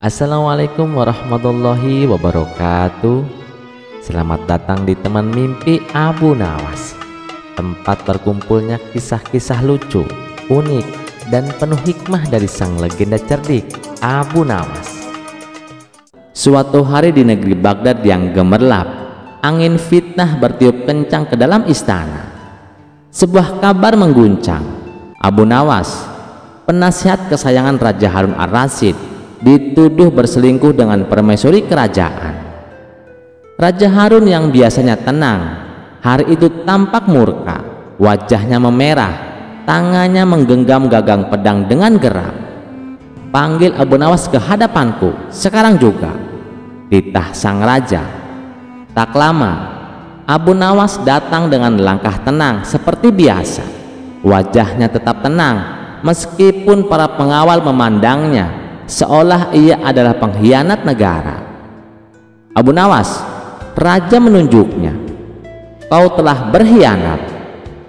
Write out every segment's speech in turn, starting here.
Assalamualaikum warahmatullahi wabarakatuh. Selamat datang di Teman Mimpi Abu Nawas, tempat berkumpulnya kisah-kisah lucu, unik, dan penuh hikmah dari sang legenda cerdik Abu Nawas. Suatu hari di negeri Baghdad yang gemerlap, angin fitnah bertiup kencang ke dalam istana. Sebuah kabar mengguncang. Abu Nawas, penasihat kesayangan Raja Harun ar-Rasyid, dituduh berselingkuh dengan permaisuri kerajaan. Raja Harun yang biasanya tenang, hari itu tampak murka, wajahnya memerah, tangannya menggenggam gagang pedang dengan geram. "Panggil Abu Nawas ke hadapanku, sekarang juga," titah sang raja. Tak lama, Abu Nawas datang dengan langkah tenang seperti biasa. Wajahnya tetap tenang, meskipun para pengawal memandangnya seolah ia adalah pengkhianat negara. "Abu Nawas," raja menunjuknya, "kau telah berkhianat,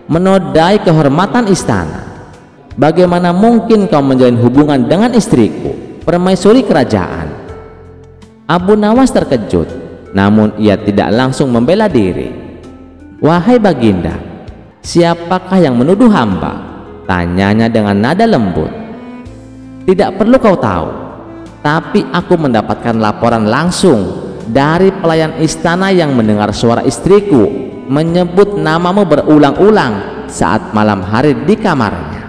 menodai kehormatan istana. Bagaimana mungkin kau menjalin hubungan dengan istriku, permaisuri kerajaan?" Abu Nawas terkejut, namun ia tidak langsung membela diri. "Wahai baginda, siapakah yang menuduh hamba?" tanyanya dengan nada lembut. "Tidak perlu kau tahu, tapi aku mendapatkan laporan langsung dari pelayan istana yang mendengar suara istriku menyebut namamu berulang-ulang saat malam hari di kamarnya."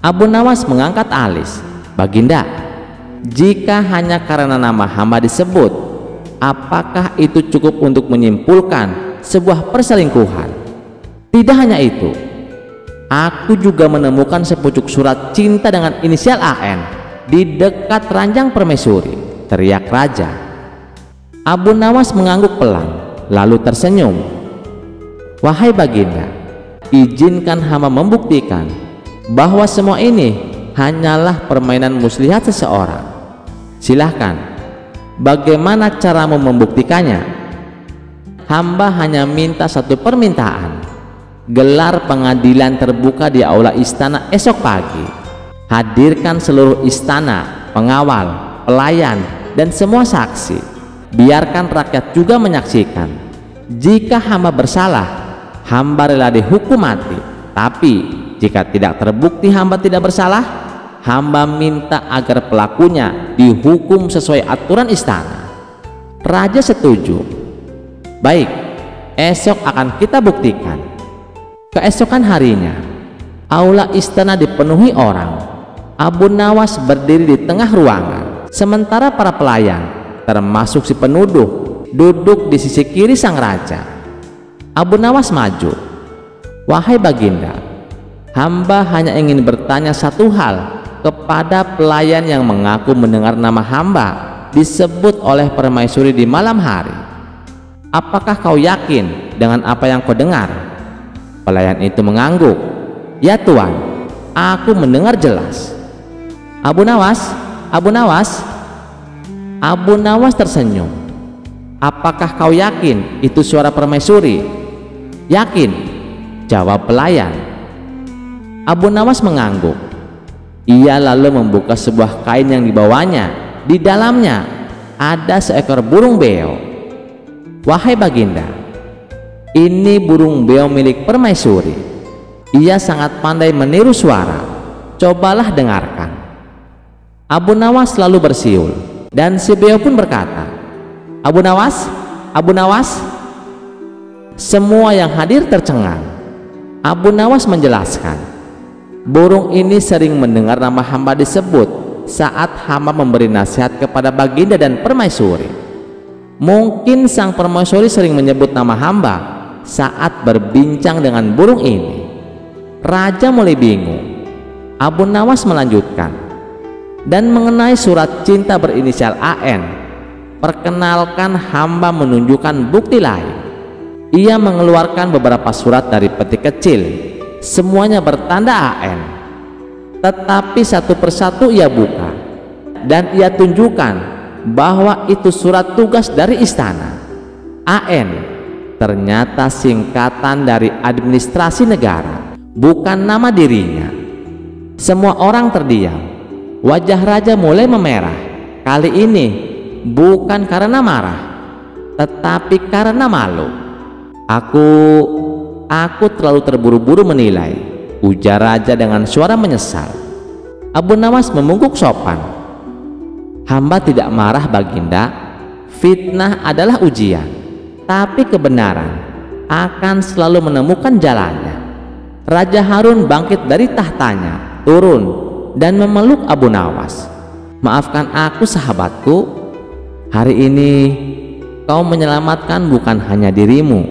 Abu Nawas mengangkat alis. "Baginda, jika hanya karena nama hamba disebut, apakah itu cukup untuk menyimpulkan sebuah perselingkuhan? Tidak hanya itu, aku juga menemukan sepucuk surat cinta dengan inisial AN di dekat ranjang permaisuri," teriak raja. Abu Nawas mengangguk pelan, lalu tersenyum. "Wahai baginda, izinkan hamba membuktikan bahwa semua ini hanyalah permainan muslihat seseorang. Silahkan, bagaimana caramu membuktikannya?" "Hamba hanya minta satu permintaan. Gelar pengadilan terbuka di aula istana esok pagi. Hadirkan seluruh istana, pengawal, pelayan, dan semua saksi. Biarkan rakyat juga menyaksikan. Jika hamba bersalah, hamba rela dihukum mati. Tapi jika tidak terbukti hamba tidak bersalah, hamba minta agar pelakunya dihukum sesuai aturan istana." Raja setuju. "Baik, esok akan kita buktikan." Keesokan harinya, aula istana dipenuhi orang. Abu Nawas berdiri di tengah ruangan, sementara para pelayan, termasuk si penuduh, duduk di sisi kiri sang raja. Abu Nawas maju. "Wahai baginda, hamba hanya ingin bertanya satu hal kepada pelayan yang mengaku mendengar nama hamba disebut oleh permaisuri di malam hari. Apakah kau yakin dengan apa yang kau dengar?" Pelayan itu mengangguk. "Ya tuan, aku mendengar jelas." Abu Nawas, Abu Nawas." Abu Nawas tersenyum. "Apakah kau yakin itu suara permaisuri?" "Yakin," jawab pelayan. Abu Nawas mengangguk. Ia lalu membuka sebuah kain yang dibawanya. Di dalamnya ada seekor burung beo. "Wahai baginda, ini burung beo milik permaisuri. Ia sangat pandai meniru suara. Cobalah dengarkan." Abu Nawas lalu bersiul, dan si beo pun berkata, "Abu Nawas, Abu Nawas." Semua yang hadir tercengang. Abu Nawas menjelaskan, "Burung ini sering mendengar nama hamba disebut saat hamba memberi nasihat kepada baginda dan permaisuri. Mungkin sang permaisuri sering menyebut nama hamba saat berbincang dengan burung ini." Raja mulai bingung. Abu Nawas melanjutkan, "Dan mengenai surat cinta berinisial AN, perkenalkan hamba menunjukkan bukti lain." Ia mengeluarkan beberapa surat dari peti kecil, semuanya bertanda AN. Tetapi satu persatu ia buka, dan ia tunjukkan bahwa itu surat tugas dari istana. AN ternyata singkatan dari administrasi negara, bukan nama dirinya. Semua orang terdiam. Wajah raja mulai memerah Kali ini bukan karena marah, tetapi karena malu. Aku terlalu terburu-buru menilai, ujar raja dengan suara menyesal. Abu Nawas membungkuk sopan. Hamba tidak marah, Baginda. Fitnah adalah ujian, tapi kebenaran akan selalu menemukan jalannya. Raja Harun bangkit dari tahtanya, turun dan memeluk Abu Nawas. Maafkan aku, sahabatku. Hari ini kau menyelamatkan bukan hanya dirimu,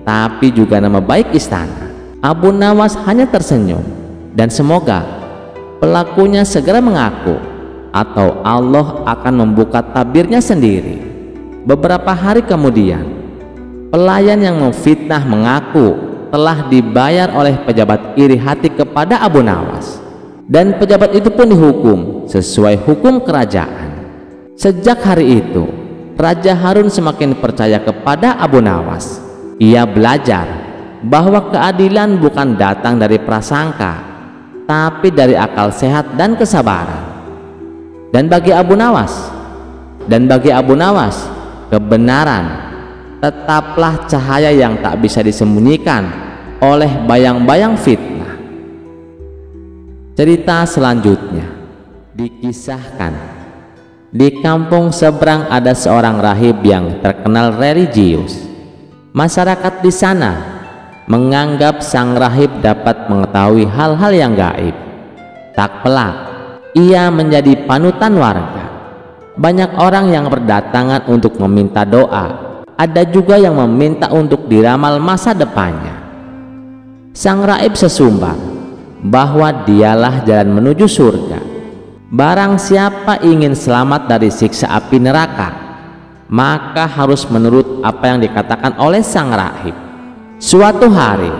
tapi juga nama baik istana. Abu Nawas hanya tersenyum, dan semoga pelakunya segera mengaku, atau Allah akan membuka tabirnya sendiri. Beberapa hari kemudian, pelayan yang memfitnah mengaku telah dibayar oleh pejabat iri hati kepada Abu Nawas, dan pejabat itu pun dihukum sesuai hukum kerajaan. Sejak hari itu, Raja Harun semakin percaya kepada Abu Nawas. Ia belajar bahwa keadilan bukan datang dari prasangka, tapi dari akal sehat dan kesabaran. Dan bagi Abu Nawas, kebenaran tetaplah cahaya yang tak bisa disembunyikan oleh bayang-bayang fitnah. Cerita selanjutnya dikisahkan, di kampung seberang ada seorang rahib yang terkenal religius. Masyarakat di sana menganggap sang rahib dapat mengetahui hal-hal yang gaib. Tak pelak, ia menjadi panutan warga. Banyak orang yang berdatangan untuk meminta doa, ada juga yang meminta untuk diramal masa depannya. Sang rahib sesumbar bahwa dialah jalan menuju surga. Barang siapa ingin selamat dari siksa api neraka, maka harus menurut apa yang dikatakan oleh sang rahib. Suatu hari,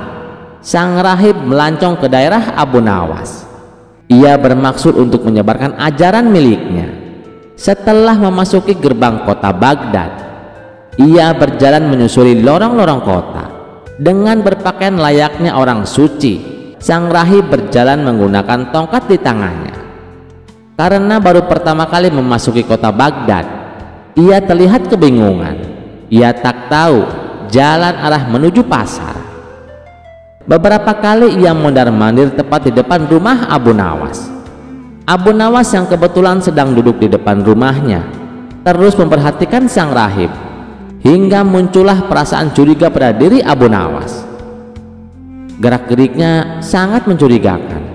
sang rahib melancong ke daerah Abu Nawas. Ia bermaksud untuk menyebarkan ajaran miliknya. Setelah memasuki gerbang kota Baghdad, ia berjalan menyusuri lorong-lorong kota. Dengan berpakaian layaknya orang suci, sang rahib berjalan menggunakan tongkat di tangannya. Karena baru pertama kali memasuki kota Baghdad, ia terlihat kebingungan. Ia tak tahu jalan arah menuju pasar. Beberapa kali ia mondar-mandir tepat di depan rumah Abu Nawas. Abu Nawas yang kebetulan sedang duduk di depan rumahnya terus memperhatikan sang rahib, hingga muncullah perasaan curiga pada diri Abu Nawas. Gerak-geriknya sangat mencurigakan,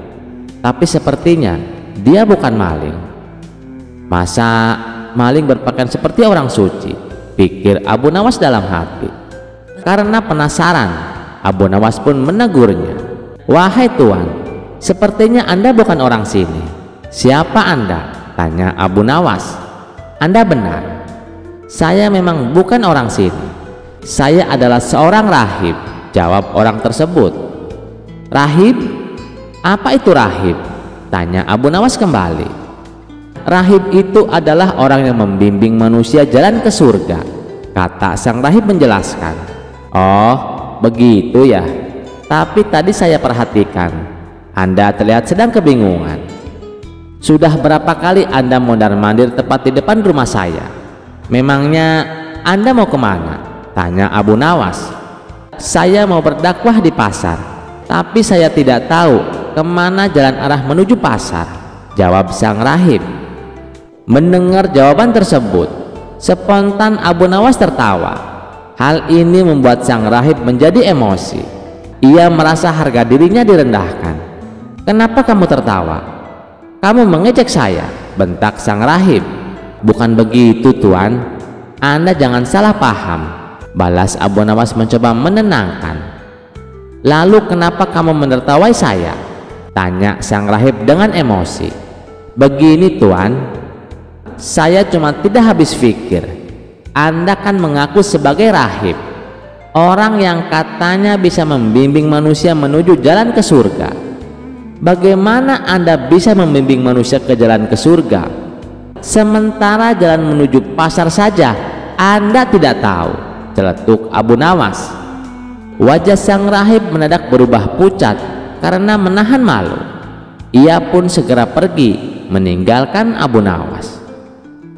tapi sepertinya dia bukan maling. Masa maling berpakaian seperti orang suci, pikir Abu Nawas dalam hati. Karena penasaran, Abu Nawas pun menegurnya. Wahai tuan, sepertinya Anda bukan orang sini. Siapa Anda? Tanya Abu Nawas. Anda benar, saya memang bukan orang sini. Saya adalah seorang rahib, jawab orang tersebut. Rahib? Apa itu rahib? Tanya Abu Nawas kembali. Rahib itu adalah orang yang membimbing manusia jalan ke surga, kata sang rahib menjelaskan. Oh, begitu ya. Tapi tadi saya perhatikan, Anda terlihat sedang kebingungan. Sudah berapa kali Anda mondar-mandir tepat di depan rumah saya? Memangnya Anda mau kemana? Tanya Abu Nawas. Saya mau berdakwah di pasar, tapi saya tidak tahu kemana jalan arah menuju pasar, jawab sang rahib. Mendengar jawaban tersebut, spontan Abu Nawas tertawa. Hal ini membuat sang rahib menjadi emosi. Ia merasa harga dirinya direndahkan. Kenapa kamu tertawa? Kamu mengejek saya, bentak sang rahib. Bukan begitu tuan, Anda jangan salah paham, balas Abu Nawas mencoba menenangkan. Lalu kenapa kamu menertawai saya? Tanya sang rahib dengan emosi. Begini tuan, saya cuma tidak habis pikir. Anda kan mengaku sebagai rahib, orang yang katanya bisa membimbing manusia menuju jalan ke surga. Bagaimana Anda bisa membimbing manusia ke jalan ke surga, sementara jalan menuju pasar saja Anda tidak tahu? Celetuk Abu Nawas. Wajah sang rahib mendadak berubah pucat karena menahan malu. Ia pun segera pergi meninggalkan Abu Nawas.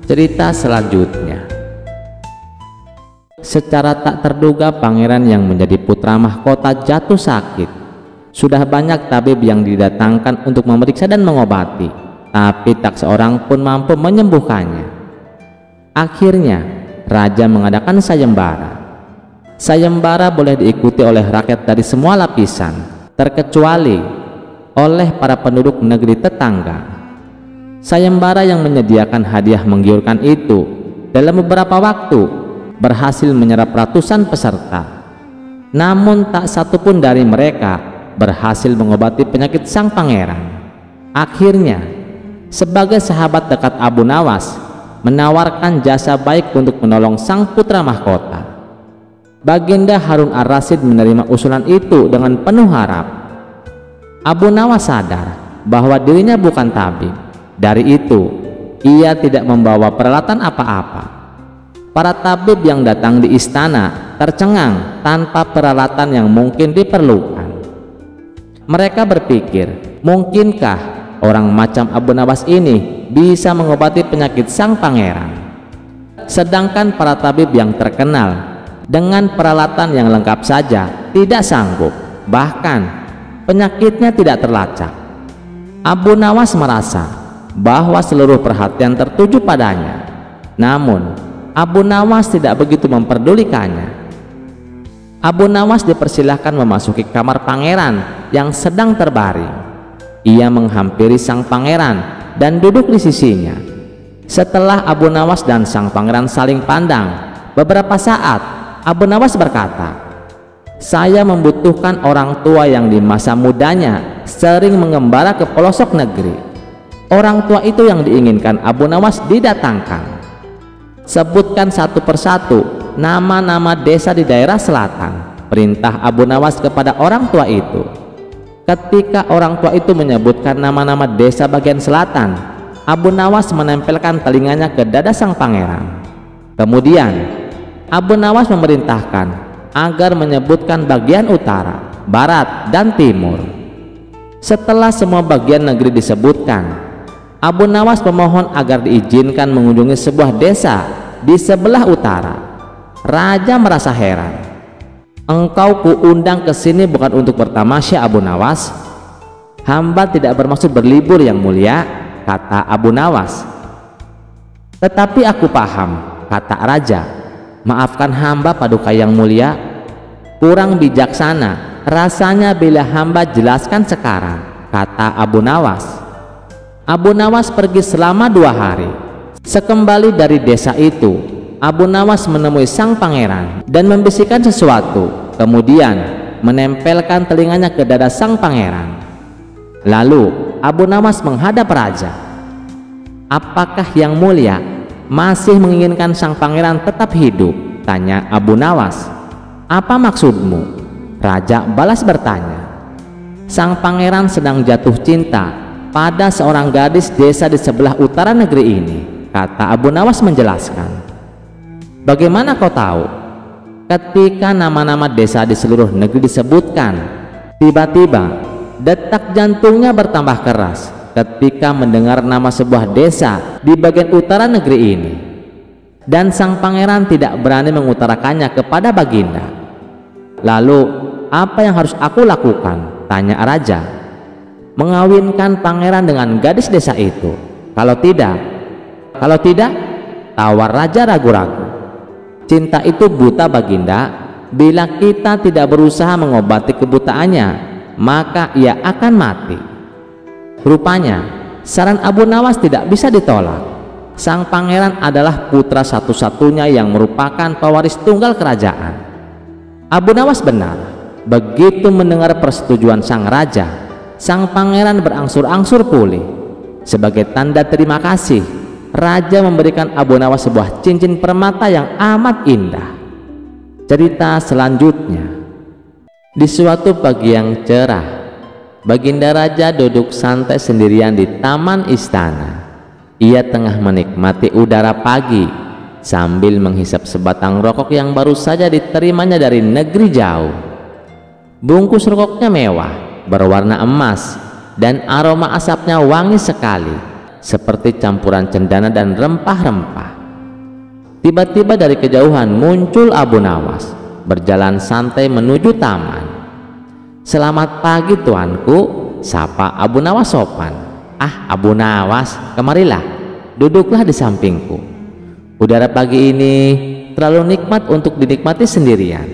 Cerita selanjutnya. Secara tak terduga pangeran yang menjadi putra mahkota jatuh sakit. Sudah banyak tabib yang didatangkan untuk memeriksa dan mengobati, tapi tak seorang pun mampu menyembuhkannya. Akhirnya raja mengadakan sayembara. Sayembara boleh diikuti oleh rakyat dari semua lapisan, terkecuali oleh para penduduk negeri tetangga. Sayembara yang menyediakan hadiah menggiurkan itu dalam beberapa waktu berhasil menyerap ratusan peserta. Namun tak satu pun dari mereka berhasil mengobati penyakit sang pangeran. Akhirnya, sebagai sahabat dekat Abu Nawas menawarkan jasa baik untuk menolong sang putra mahkota. Baginda Harun ar-Rasyid menerima usulan itu dengan penuh harap. Abu Nawas sadar bahwa dirinya bukan tabib. Dari itu, ia tidak membawa peralatan apa-apa. Para tabib yang datang di istana tercengang tanpa peralatan yang mungkin diperlukan. Mereka berpikir, mungkinkah orang macam Abu Nawas ini bisa mengobati penyakit sang pangeran? Sedangkan para tabib yang terkenal dengan peralatan yang lengkap saja tidak sanggup, bahkan penyakitnya tidak terlacak. Abu Nawas merasa bahwa seluruh perhatian tertuju padanya. Namun Abu Nawas tidak begitu memperdulikannya. Abu Nawas dipersilahkan memasuki kamar pangeran yang sedang terbaring. Ia menghampiri sang pangeran dan duduk di sisinya. Setelah Abu Nawas dan sang pangeran saling pandang beberapa saat, Abu Nawas berkata, "Saya membutuhkan orang tua yang di masa mudanya sering mengembara ke pelosok negeri." Orang tua itu yang diinginkan Abu Nawas didatangkan. Sebutkan satu persatu nama-nama desa di daerah selatan, perintah Abu Nawas kepada orang tua itu. Ketika orang tua itu menyebutkan nama-nama desa bagian selatan, Abu Nawas menempelkan telinganya ke dada sang pangeran. Kemudian Abu Nawas memerintahkan agar menyebutkan bagian utara, barat, dan timur. Setelah semua bagian negeri disebutkan, Abu Nawas memohon agar diizinkan mengunjungi sebuah desa di sebelah utara. Raja merasa heran. "Engkau kuundang ke sini bukan untuk bertamasya, Abu Nawas." "Hamba tidak bermaksud berlibur, Yang Mulia," kata Abu Nawas. "Tetapi aku paham," kata raja. "Maafkan hamba, Paduka Yang Mulia. Kurang bijaksana rasanya bila hamba jelaskan sekarang," kata Abu Nawas. Abu Nawas pergi selama 2 hari. Sekembali dari desa itu, Abu Nawas menemui sang pangeran dan membisikkan sesuatu, kemudian menempelkan telinganya ke dada sang pangeran. Lalu Abu Nawas menghadap raja. "Apakah Yang Mulia masih menginginkan sang pangeran tetap hidup?" tanya Abu Nawas. "Apa maksudmu?" Raja balas bertanya. "Sang pangeran sedang jatuh cinta pada seorang gadis desa di sebelah utara negeri ini," kata Abu Nawas menjelaskan. "Bagaimana kau tahu?" Ketika nama-nama desa di seluruh negeri disebutkan, tiba-tiba detak jantungnya bertambah keras ketika mendengar nama sebuah desa di bagian utara negeri ini. Dan sang pangeran tidak berani mengutarakannya kepada baginda. "Lalu apa yang harus aku lakukan?" tanya raja. "Mengawinkan pangeran dengan gadis desa itu. Kalau tidak, tawar raja ragu-ragu. "Cinta itu buta, Baginda. Bila kita tidak berusaha mengobati kebutaannya, maka ia akan mati." Rupanya saran Abu Nawas tidak bisa ditolak. Sang pangeran adalah putra satu-satunya yang merupakan pewaris tunggal kerajaan. Abu Nawas benar. Begitu mendengar persetujuan sang raja, sang pangeran berangsur-angsur pulih. Sebagai tanda terima kasih, raja memberikan Abu Nawas sebuah cincin permata yang amat indah. Cerita selanjutnya. Di suatu pagi yang cerah, Baginda Raja duduk santai sendirian di taman istana. Ia tengah menikmati udara pagi sambil menghisap sebatang rokok yang baru saja diterimanya dari negeri jauh. Bungkus rokoknya mewah, berwarna emas, dan aroma asapnya wangi sekali. seperti campuran cendana dan rempah-rempah. Tiba-tiba dari kejauhan muncul Abu Nawas, berjalan santai menuju taman. "Selamat pagi tuanku," sapa Abu Nawas sopan. "Ah, Abu Nawas, kemarilah, duduklah di sampingku. Udara pagi ini terlalu nikmat untuk dinikmati sendirian,"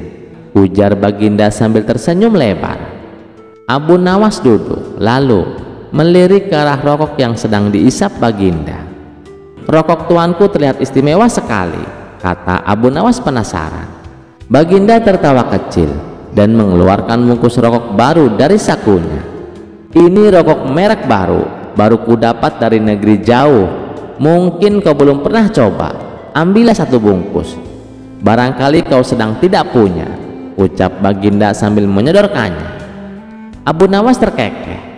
ujar Baginda sambil tersenyum lebar. Abu Nawas duduk, lalu melirik ke arah rokok yang sedang diisap Baginda. "Rokok tuanku terlihat istimewa sekali," kata Abu Nawas penasaran. Baginda tertawa kecil dan mengeluarkan bungkus rokok baru dari sakunya. "Ini rokok merek baru kudapat dari negeri jauh. Mungkin kau belum pernah coba. Ambillah 1 bungkus. Barangkali kau sedang tidak punya," ucap Baginda sambil menyodorkannya. Abu Nawas terkekeh.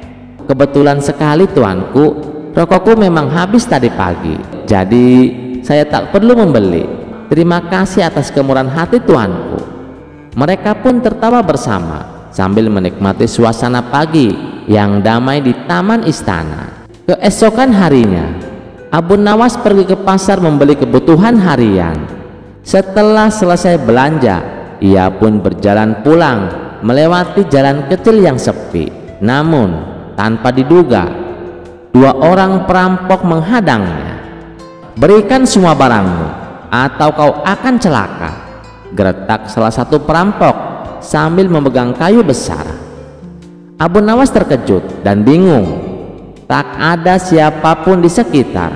"Kebetulan sekali tuanku, rokokku memang habis tadi pagi, jadi saya tak perlu membeli. Terima kasih atas kemurahan hati tuanku." Mereka pun tertawa bersama sambil menikmati suasana pagi yang damai di taman istana. Keesokan harinya, Abu Nawas pergi ke pasar membeli kebutuhan harian. Setelah selesai belanja, ia pun berjalan pulang melewati jalan kecil yang sepi. Namun tanpa diduga, 2 orang perampok menghadangnya. "Berikan semua barangmu atau kau akan celaka," geretak salah satu perampok sambil memegang kayu besar. Abu Nawas terkejut dan bingung. Tak ada siapapun di sekitar,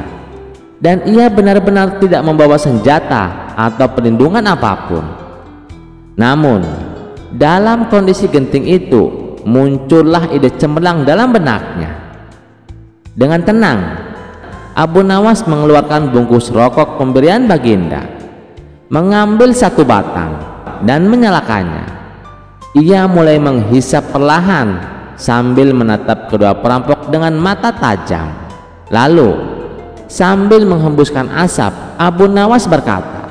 dan ia benar-benar tidak membawa senjata atau perlindungan apapun. Namun dalam kondisi genting itu muncullah ide cemerlang dalam benaknya. Dengan tenang, Abu Nawas mengeluarkan bungkus rokok pemberian Baginda, mengambil 1 batang dan menyalakannya. Ia mulai menghisap perlahan sambil menatap kedua perampok dengan mata tajam. Lalu sambil menghembuskan asap, Abu Nawas berkata,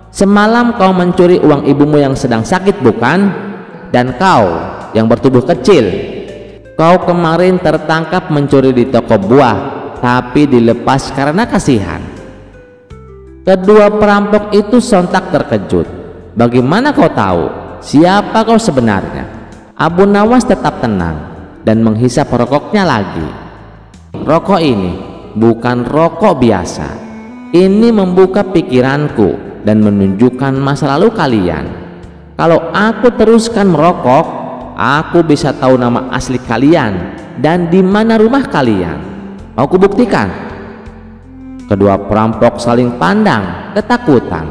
"Semalam kau mencuri uang ibumu yang sedang sakit, bukan? Dan kau yang bertubuh kecil, kau kemarin tertangkap mencuri di toko buah tapi dilepas karena kasihan." Kedua perampok itu sontak terkejut. "Bagaimana kau tahu siapa kau sebenarnya?" Abu Nawas tetap tenang dan menghisap rokoknya lagi. "Rokok ini bukan rokok biasa. Ini membuka pikiranku dan menunjukkan masa lalu kalian. Kalau aku teruskan merokok, aku bisa tahu nama asli kalian dan di mana rumah kalian. Mau kubuktikan?" Kedua perampok saling pandang ketakutan.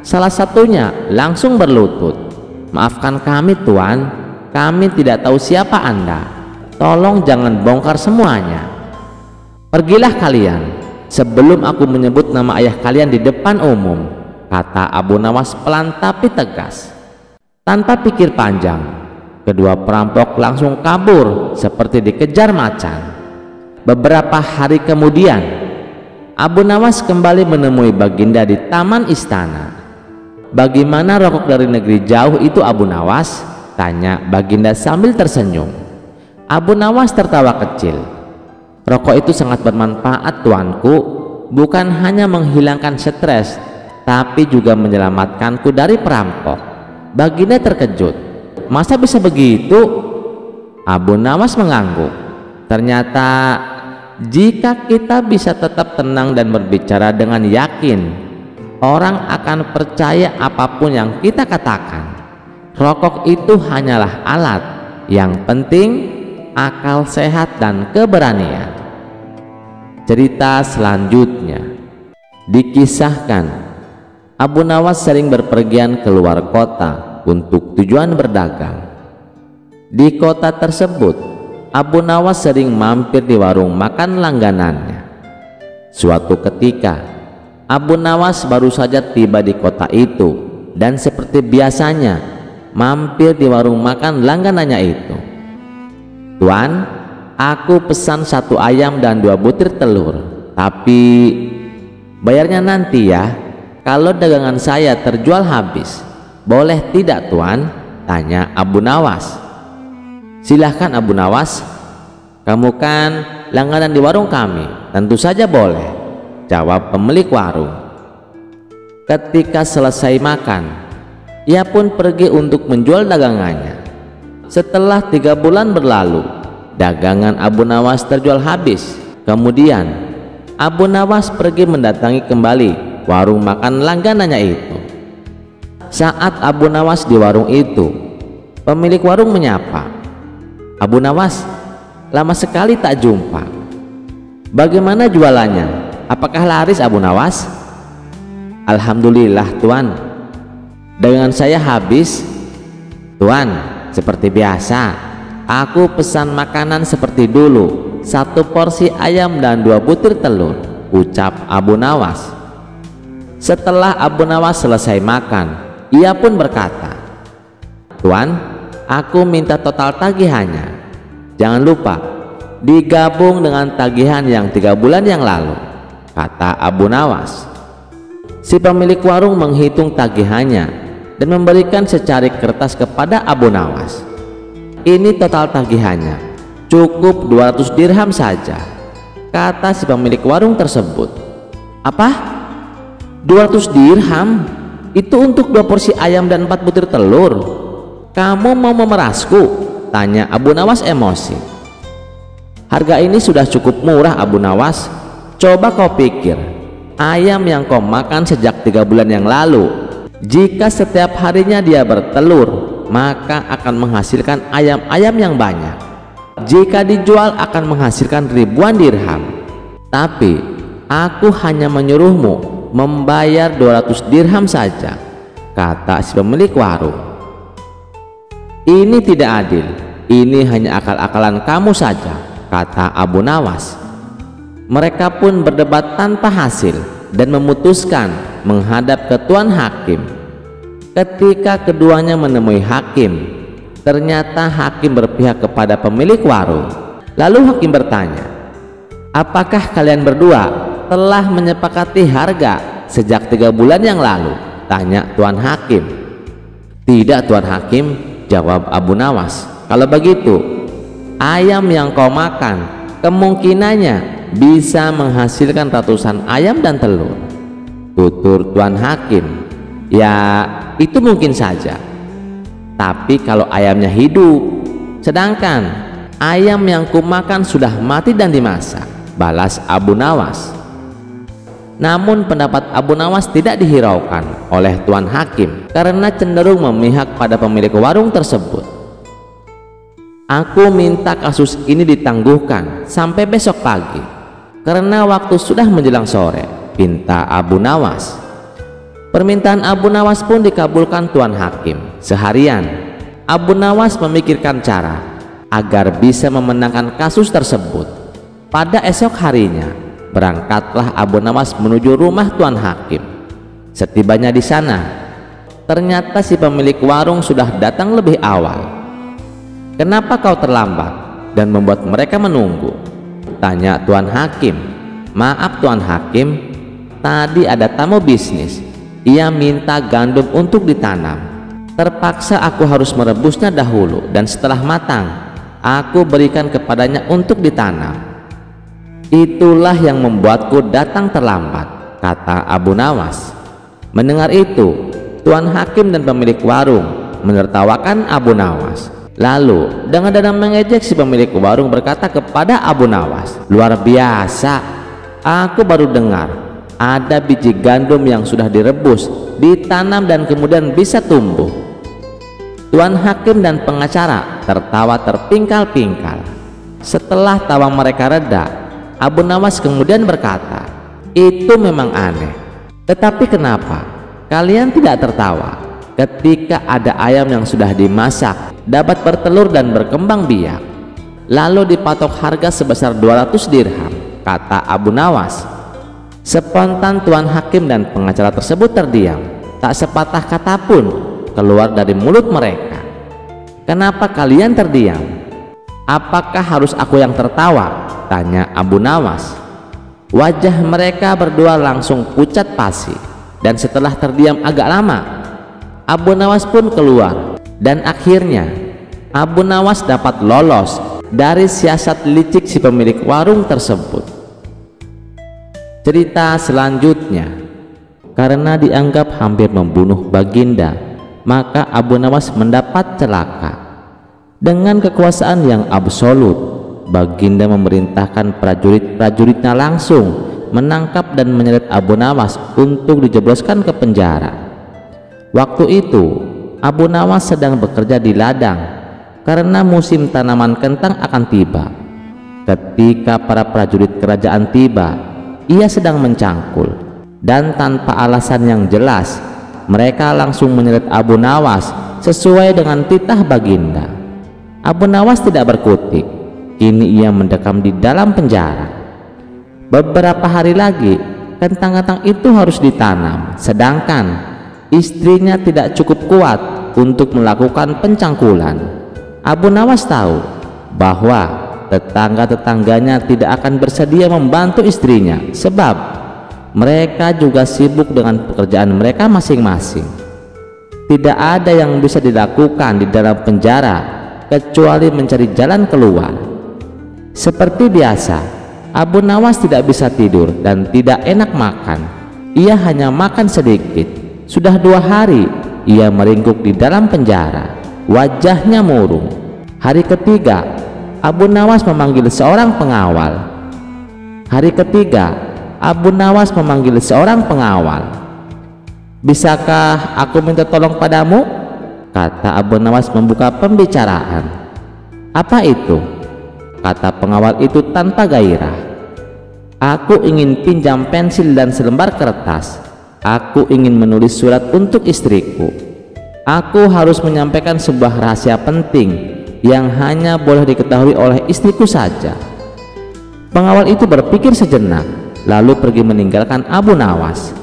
Salah satunya langsung berlutut. "Maafkan kami tuan, kami tidak tahu siapa Anda. Tolong jangan bongkar semuanya. Pergilah kalian sebelum aku menyebut nama ayah kalian di depan umum," kata Abu Nawas pelan tapi tegas. Tanpa pikir panjang, kedua perampok langsung kabur seperti dikejar macan. Beberapa hari kemudian, Abu Nawas kembali menemui Baginda di taman istana. "Bagaimana rokok dari negeri jauh itu, Abu Nawas?" tanya Baginda sambil tersenyum. Abu Nawas tertawa kecil. "Rokok itu sangat bermanfaat tuanku, bukan hanya menghilangkan stres, tapi juga menyelamatkanku dari perampok." Baginda terkejut. "Masa bisa begitu?" Abu Nawas mengangguk. "Ternyata jika kita bisa tetap tenang dan berbicara dengan yakin, orang akan percaya apapun yang kita katakan. Rokok itu hanyalah alat, yang penting akal sehat dan keberanian." Cerita selanjutnya dikisahkan Abu Nawas sering berpergian keluar kota untuk tujuan berdagang. Di kota tersebut, Abu Nawas sering mampir di warung makan langganannya. Suatu ketika, Abu Nawas baru saja tiba di kota itu dan seperti biasanya mampir di warung makan langganannya itu. "Tuan, aku pesan 1 ayam dan 2 butir telur, tapi bayarnya nanti ya, kalau dagangan saya terjual habis. Boleh tidak tuan?" tanya Abu Nawas. "Silahkan Abu Nawas, kamu kan langganan di warung kami, Tentu saja boleh, jawab pemilik warung. Ketika selesai makan, ia pun pergi untuk menjual dagangannya. Setelah 3 bulan berlalu, dagangan Abu Nawas terjual habis. Kemudian Abu Nawas pergi mendatangi kembali warung makan langganannya itu. Saat Abu Nawas di warung itu, pemilik warung menyapa, "Abu Nawas, lama sekali tak jumpa. Bagaimana jualannya? Apakah laris Abu Nawas?" "Alhamdulillah Tuan, dagangan saya habis." "Tuan, seperti biasa, aku pesan makanan seperti dulu, 1 porsi ayam dan 2 butir telur," ucap Abu Nawas. Setelah Abu Nawas selesai makan, ia pun berkata, "Tuan, aku minta total tagihannya. Jangan lupa digabung dengan tagihan yang 3 bulan yang lalu," kata Abu Nawas. Si pemilik warung menghitung tagihannya dan memberikan secarik kertas kepada Abu Nawas. "Ini total tagihannya, cukup 200 dirham saja," kata si pemilik warung tersebut. "Apa? 200 dirham? Itu untuk 2 porsi ayam dan 4 butir telur? Kamu mau memerasku?" tanya Abu Nawas emosi. "Harga ini sudah cukup murah Abu Nawas. Coba kau pikir, ayam yang kau makan sejak 3 bulan yang lalu, jika setiap harinya dia bertelur, maka akan menghasilkan ayam-ayam yang banyak. Jika dijual akan menghasilkan ribuan dirham. Tapi aku hanya menyuruhmu membayar 200 dirham saja," kata si pemilik warung. "Ini tidak adil. Ini hanya akal-akalan kamu saja," kata Abu Nawas. Mereka pun berdebat tanpa hasil dan memutuskan menghadap ke Tuan Hakim. Ketika keduanya menemui hakim, ternyata hakim berpihak kepada pemilik warung. Lalu hakim bertanya, "Apakah kalian berdua telah menyepakati harga sejak 3 bulan yang lalu?" tanya Tuan Hakim. "Tidak Tuan Hakim," jawab Abu Nawas. "Kalau begitu, ayam yang kau makan kemungkinannya bisa menghasilkan ratusan ayam dan telur," tutur Tuan Hakim. "Ya, itu mungkin saja. Tapi kalau ayamnya hidup, sedangkan ayam yang kumakan sudah mati dan dimasak," balas Abu Nawas. Namun pendapat Abu Nawas tidak dihiraukan oleh Tuan Hakim karena cenderung memihak pada pemilik warung tersebut. "Aku minta kasus ini ditangguhkan sampai besok pagi karena waktu sudah menjelang sore," pinta Abu Nawas. Permintaan Abu Nawas pun dikabulkan Tuan Hakim. Seharian Abu Nawas memikirkan cara agar bisa memenangkan kasus tersebut. Pada esok harinya berangkatlah Abu Nawas menuju rumah Tuan Hakim. Setibanya di sana, ternyata si pemilik warung sudah datang lebih awal. "Kenapa kau terlambat dan membuat mereka menunggu?" tanya Tuan Hakim. "Maaf Tuan Hakim, tadi ada tamu bisnis. Ia minta gandum untuk ditanam. Terpaksa aku harus merebusnya dahulu dan setelah matang, aku berikan kepadanya untuk ditanam. Itulah yang membuatku datang terlambat," kata Abu Nawas. Mendengar itu, Tuan Hakim dan pemilik warung menertawakan Abu Nawas. Lalu dengan dada mengejek si pemilik warung berkata kepada Abu Nawas, "Luar biasa, aku baru dengar ada biji gandum yang sudah direbus, ditanam dan kemudian bisa tumbuh." Tuan Hakim dan pengacara tertawa terpingkal-pingkal. Setelah tawa mereka reda, Abu Nawas kemudian berkata, "Itu memang aneh. Tetapi kenapa kalian tidak tertawa ketika ada ayam yang sudah dimasak, dapat bertelur dan berkembang biak, lalu dipatok harga sebesar 200 dirham," kata Abu Nawas. Spontan Tuan Hakim dan pengacara tersebut terdiam. Tak sepatah kata pun keluar dari mulut mereka. "Kenapa kalian terdiam? Apakah harus aku yang tertawa?" tanya Abu Nawas. Wajah mereka berdua langsung pucat pasi, dan setelah terdiam agak lama, Abu Nawas pun keluar, dan akhirnya Abu Nawas dapat lolos dari siasat licik si pemilik warung tersebut. Cerita selanjutnya, karena dianggap hampir membunuh Baginda, maka Abu Nawas mendapat celaka. Dengan kekuasaan yang absolut, Baginda memerintahkan prajurit-prajuritnya langsung menangkap dan menyeret Abu Nawas untuk dijebloskan ke penjara. Waktu itu Abu Nawas sedang bekerja di ladang karena musim tanaman kentang akan tiba. Ketika para prajurit kerajaan tiba, ia sedang mencangkul, dan tanpa alasan yang jelas mereka langsung menyeret Abu Nawas sesuai dengan titah Baginda. Abu Nawas tidak berkutik, kini ia mendekam di dalam penjara. Beberapa hari lagi kentang-kentang itu harus ditanam, sedangkan istrinya tidak cukup kuat untuk melakukan pencangkulan. Abu Nawas tahu bahwa tetangga-tetangganya tidak akan bersedia membantu istrinya, sebab mereka juga sibuk dengan pekerjaan mereka masing-masing. Tidak ada yang bisa dilakukan di dalam penjara kecuali mencari jalan keluar. Seperti biasa, Abu Nawas tidak bisa tidur dan tidak enak makan. Ia hanya makan sedikit. Sudah 2 hari ia meringkuk di dalam penjara, wajahnya murung. Hari ketiga Abu Nawas memanggil seorang pengawal. "Bisakah aku minta tolong padamu?" kata Abu Nawas membuka pembicaraan. "Apa itu?" kata pengawal itu tanpa gairah. "Aku ingin pinjam pensil dan selembar kertas. Aku ingin menulis surat untuk istriku. Aku harus menyampaikan sebuah rahasia penting yang hanya boleh diketahui oleh istriku saja." Pengawal itu berpikir sejenak, lalu pergi meninggalkan Abu Nawas.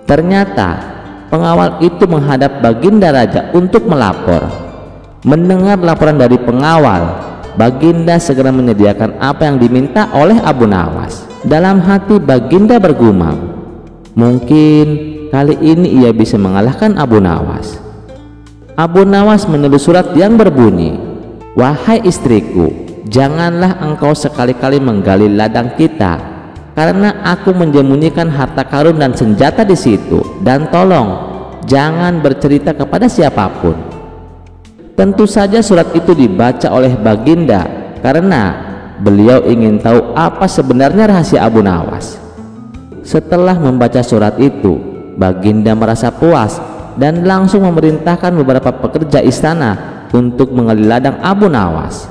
Ternyata pengawal itu menghadap Baginda Raja untuk melapor. Mendengar laporan dari pengawal, Baginda segera menyediakan apa yang diminta oleh Abu Nawas. Dalam hati Baginda bergumam, mungkin kali ini ia bisa mengalahkan Abu Nawas. Abu Nawas menulis surat yang berbunyi, "Wahai istriku, janganlah engkau sekali-kali menggali ladang kita, karena aku menyembunyikan harta karun dan senjata di situ, dan tolong jangan bercerita kepada siapapun." Tentu saja surat itu dibaca oleh Baginda karena beliau ingin tahu apa sebenarnya rahasia Abu Nawas. Setelah membaca surat itu, Baginda merasa puas dan langsung memerintahkan beberapa pekerja istana untuk menggali ladang Abu Nawas.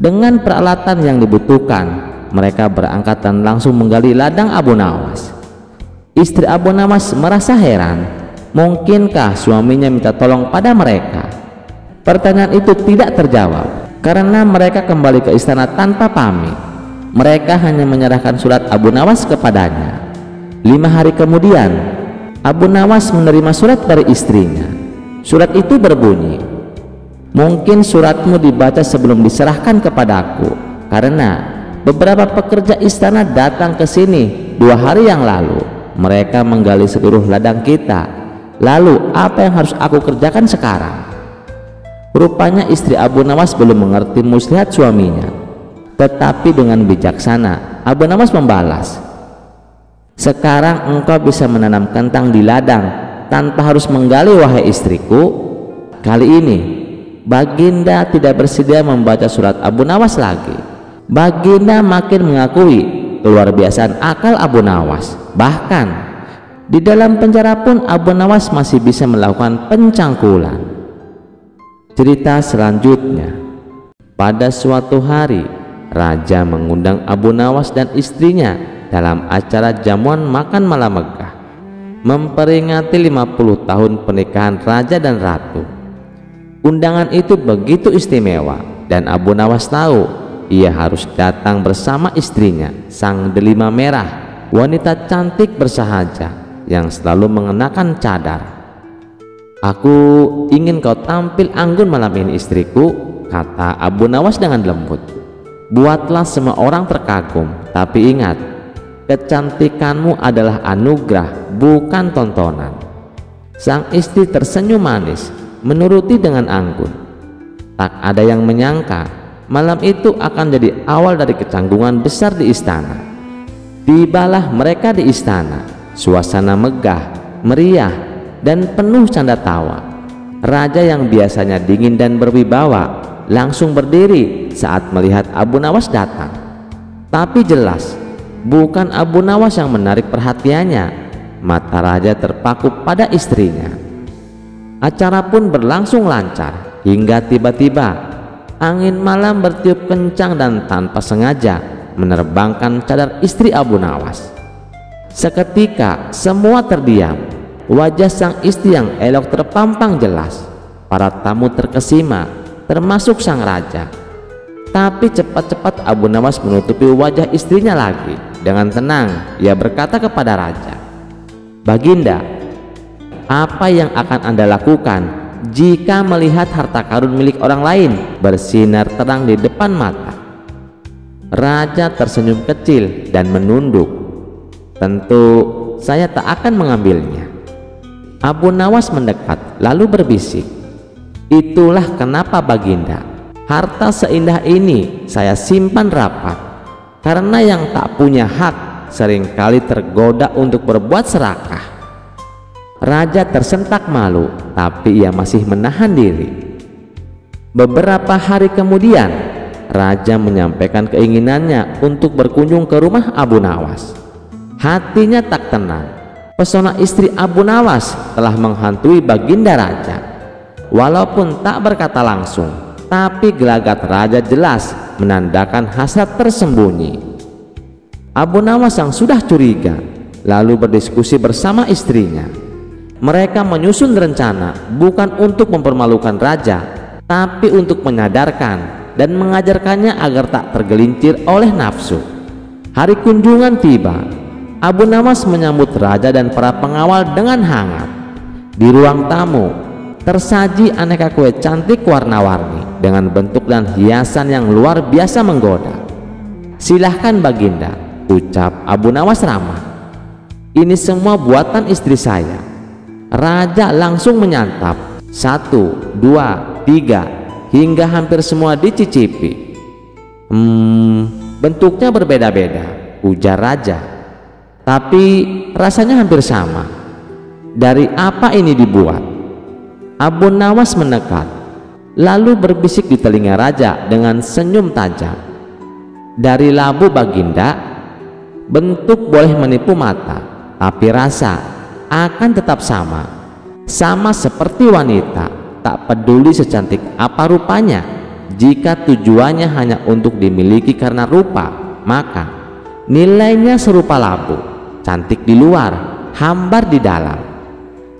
Dengan peralatan yang dibutuhkan, mereka berangkat dan langsung menggali ladang Abu Nawas. Istri Abu Nawas merasa heran, mungkinkah suaminya minta tolong pada mereka? Pertanyaan itu tidak terjawab karena mereka kembali ke istana tanpa pamit. Mereka hanya menyerahkan surat Abu Nawas kepadanya. 5 hari kemudian, Abu Nawas menerima surat dari istrinya. Surat itu berbunyi, "Mungkin suratmu dibaca sebelum diserahkan kepadaku, karena beberapa pekerja istana datang ke sini 2 hari yang lalu. Mereka menggali seluruh ladang kita. Lalu apa yang harus aku kerjakan sekarang?" Rupanya istri Abu Nawas belum mengerti muslihat suaminya. Tetapi dengan bijaksana, Abu Nawas membalas, "Sekarang engkau bisa menanam kentang di ladang tanpa harus menggali, wahai istriku." Kali ini Baginda tidak bersedia membaca surat Abu Nawas lagi. Baginda makin mengakui keluar biasaan akal Abu Nawas. Bahkan di dalam penjara pun Abu Nawas masih bisa melakukan pencangkulan. Cerita selanjutnya, pada suatu hari raja mengundang Abu Nawas dan istrinya dalam acara jamuan makan malam megah, memperingati 50 tahun pernikahan raja dan ratu. Undangan itu begitu istimewa dan Abu Nawas tahu ia harus datang bersama istrinya, sang delima merah, wanita cantik bersahaja yang selalu mengenakan cadar. "Aku ingin kau tampil anggun malam ini, istriku," kata Abu Nawas dengan lembut. "Buatlah semua orang terkagum, tapi ingat, kecantikanmu adalah anugerah, bukan tontonan." Sang istri tersenyum manis, menuruti dengan anggun. Tak ada yang menyangka malam itu akan jadi awal dari kecanggungan besar di istana. Tibalah mereka di istana. Suasana megah, meriah, dan penuh canda tawa. Raja yang biasanya dingin dan berwibawa langsung berdiri saat melihat Abu Nawas datang. Tapi jelas bukan Abu Nawas yang menarik perhatiannya. Mata raja terpaku pada istrinya. Acara pun berlangsung lancar hingga tiba-tiba angin malam bertiup kencang dan tanpa sengaja menerbangkan cadar istri Abu Nawas. Seketika semua terdiam. Wajah sang istri yang elok terpampang jelas. Para tamu terkesima, termasuk sang raja. Tapi cepat-cepat Abu Nawas menutupi wajah istrinya lagi. Dengan tenang ia berkata kepada raja, "Baginda, apa yang akan Anda lakukan jika melihat harta karun milik orang lain bersinar terang di depan mata?" Raja tersenyum kecil dan menunduk. "Tentu saya tak akan mengambilnya." Abu Nawas mendekat lalu berbisik, "Itulah kenapa Baginda, harta seindah ini saya simpan rapat, karena yang tak punya hak seringkali tergoda untuk berbuat serakah." Raja tersentak malu, tapi ia masih menahan diri. Beberapa hari kemudian, raja menyampaikan keinginannya untuk berkunjung ke rumah Abu Nawas. Hatinya tak tenang. Pesona istri Abu Nawas telah menghantui baginda raja. Walaupun tak berkata langsung, tapi gelagat raja jelas menandakan hasrat tersembunyi. Abu Nawas yang sudah curiga lalu berdiskusi bersama istrinya. Mereka menyusun rencana bukan untuk mempermalukan raja, tapi untuk menyadarkan dan mengajarkannya agar tak tergelincir oleh nafsu. Hari kunjungan tiba. Abu Nawas menyambut raja dan para pengawal dengan hangat. Di ruang tamu tersaji aneka kue cantik warna-warni dengan bentuk dan hiasan yang luar biasa menggoda. "Silahkan Baginda," ucap Abu Nawas ramah. "Ini semua buatan istri saya." Raja langsung menyantap. 1, 2, 3 hingga hampir semua dicicipi. Bentuknya berbeda-beda," ujar raja, "tapi rasanya hampir sama. Dari apa ini dibuat?" Abu Nawas mendekat lalu berbisik di telinga raja dengan senyum tajam, "Dari labu Baginda. Bentuk boleh menipu mata, tapi rasa akan tetap sama. Sama seperti wanita, tak peduli secantik apa rupanya. Jika tujuannya hanya untuk dimiliki karena rupa, maka nilainya serupa labu, cantik di luar, hambar di dalam."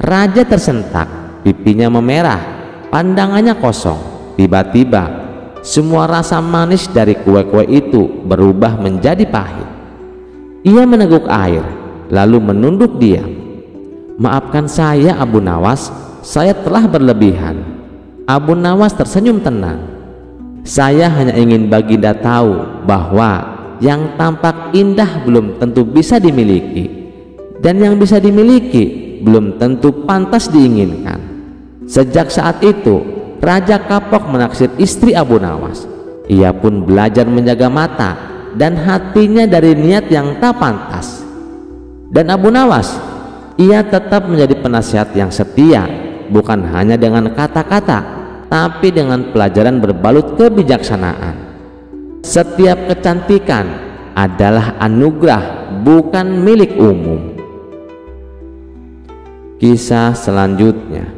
Raja tersentak, pipinya memerah, pandangannya kosong. Tiba-tiba semua rasa manis dari kue-kue itu berubah menjadi pahit. Ia meneguk air lalu menunduk diam. "Maafkan saya Abu Nawas, saya telah berlebihan." Abu Nawas tersenyum tenang. "Saya hanya ingin Baginda tahu bahwa yang tampak indah belum tentu bisa dimiliki, dan yang bisa dimiliki belum tentu pantas diinginkan." Sejak saat itu Raja kapok menaksir istri Abu Nawas. Ia pun belajar menjaga mata dan hatinya dari niat yang tak pantas. Dan Abu Nawas, ia tetap menjadi penasihat yang setia, bukan hanya dengan kata-kata, tapi dengan pelajaran berbalut kebijaksanaan. Setiap kecantikan adalah anugerah, bukan milik umum. Kisah selanjutnya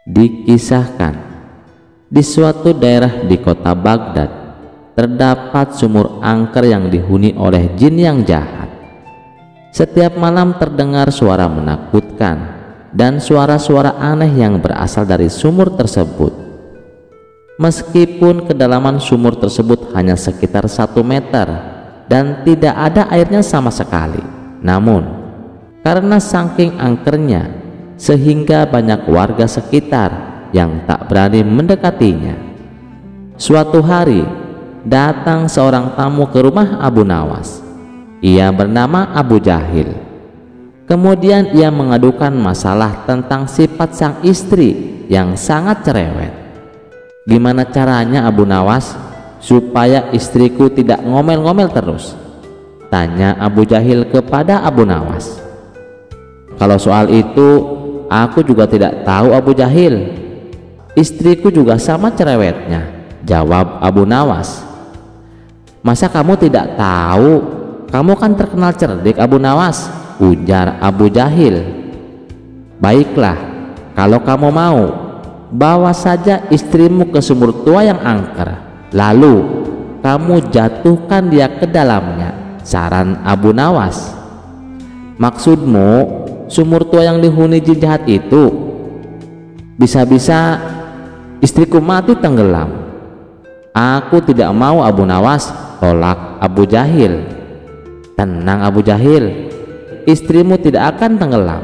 dikisahkan di suatu daerah di kota Baghdad terdapat sumur angker yang dihuni oleh jin yang jahat. Setiap malam terdengar suara menakutkan dan suara-suara aneh yang berasal dari sumur tersebut. Meskipun kedalaman sumur tersebut hanya sekitar 1 meter dan tidak ada airnya sama sekali, namun karena saking angkernya sehingga banyak warga sekitar yang tak berani mendekatinya. Suatu hari datang seorang tamu ke rumah Abu Nawas. Ia bernama Abu Jahil. Kemudian ia mengadukan masalah tentang sifat sang istri yang sangat cerewet. "Gimana caranya Abu Nawas supaya istriku tidak ngomel-ngomel terus?" Tanya Abu Jahil kepada Abu Nawas. Kalau soal itu aku juga tidak tahu Abu Jahil. Istriku juga sama cerewetnya, jawab Abu Nawas. Masa kamu tidak tahu? Kamu kan terkenal cerdik Abu Nawas, ujar Abu Jahil. Baiklah, kalau kamu mau, bawa saja istrimu ke sumur tua yang angker, lalu kamu jatuhkan dia ke dalamnya, saran Abu Nawas. Maksudmu sumur tua yang dihuni jin jahat itu? Bisa-bisa istriku mati tenggelam. Aku tidak mau Abu Nawas, tolak Abu Jahil. Tenang Abu Jahil, istrimu tidak akan tenggelam.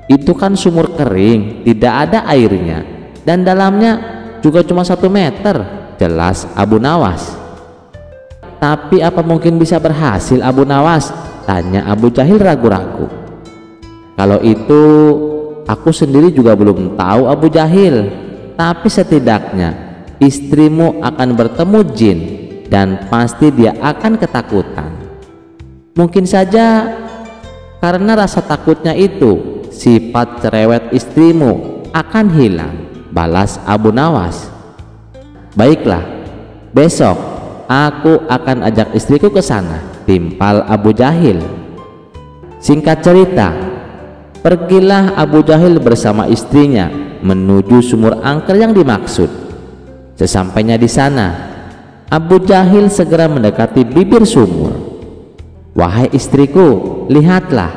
Itu kan sumur kering, tidak ada airnya, dan dalamnya juga cuma 1 meter, jelas Abu Nawas. Tapi apa mungkin bisa berhasil Abu Nawas? Tanya Abu Jahil ragu-ragu. Kalau itu aku sendiri juga belum tahu Abu Jahil, tapi setidaknya istrimu akan bertemu jin dan pasti dia akan ketakutan. Mungkin saja karena rasa takutnya itu sifat cerewet istrimu akan hilang, balas Abu Nawas. Baiklah, besok aku akan ajak istriku ke sana, timpal Abu Jahil. Singkat cerita, pergilah Abu Jahil bersama istrinya menuju sumur angker yang dimaksud. Sesampainya di sana, Abu Jahil segera mendekati bibir sumur. Wahai istriku, lihatlah,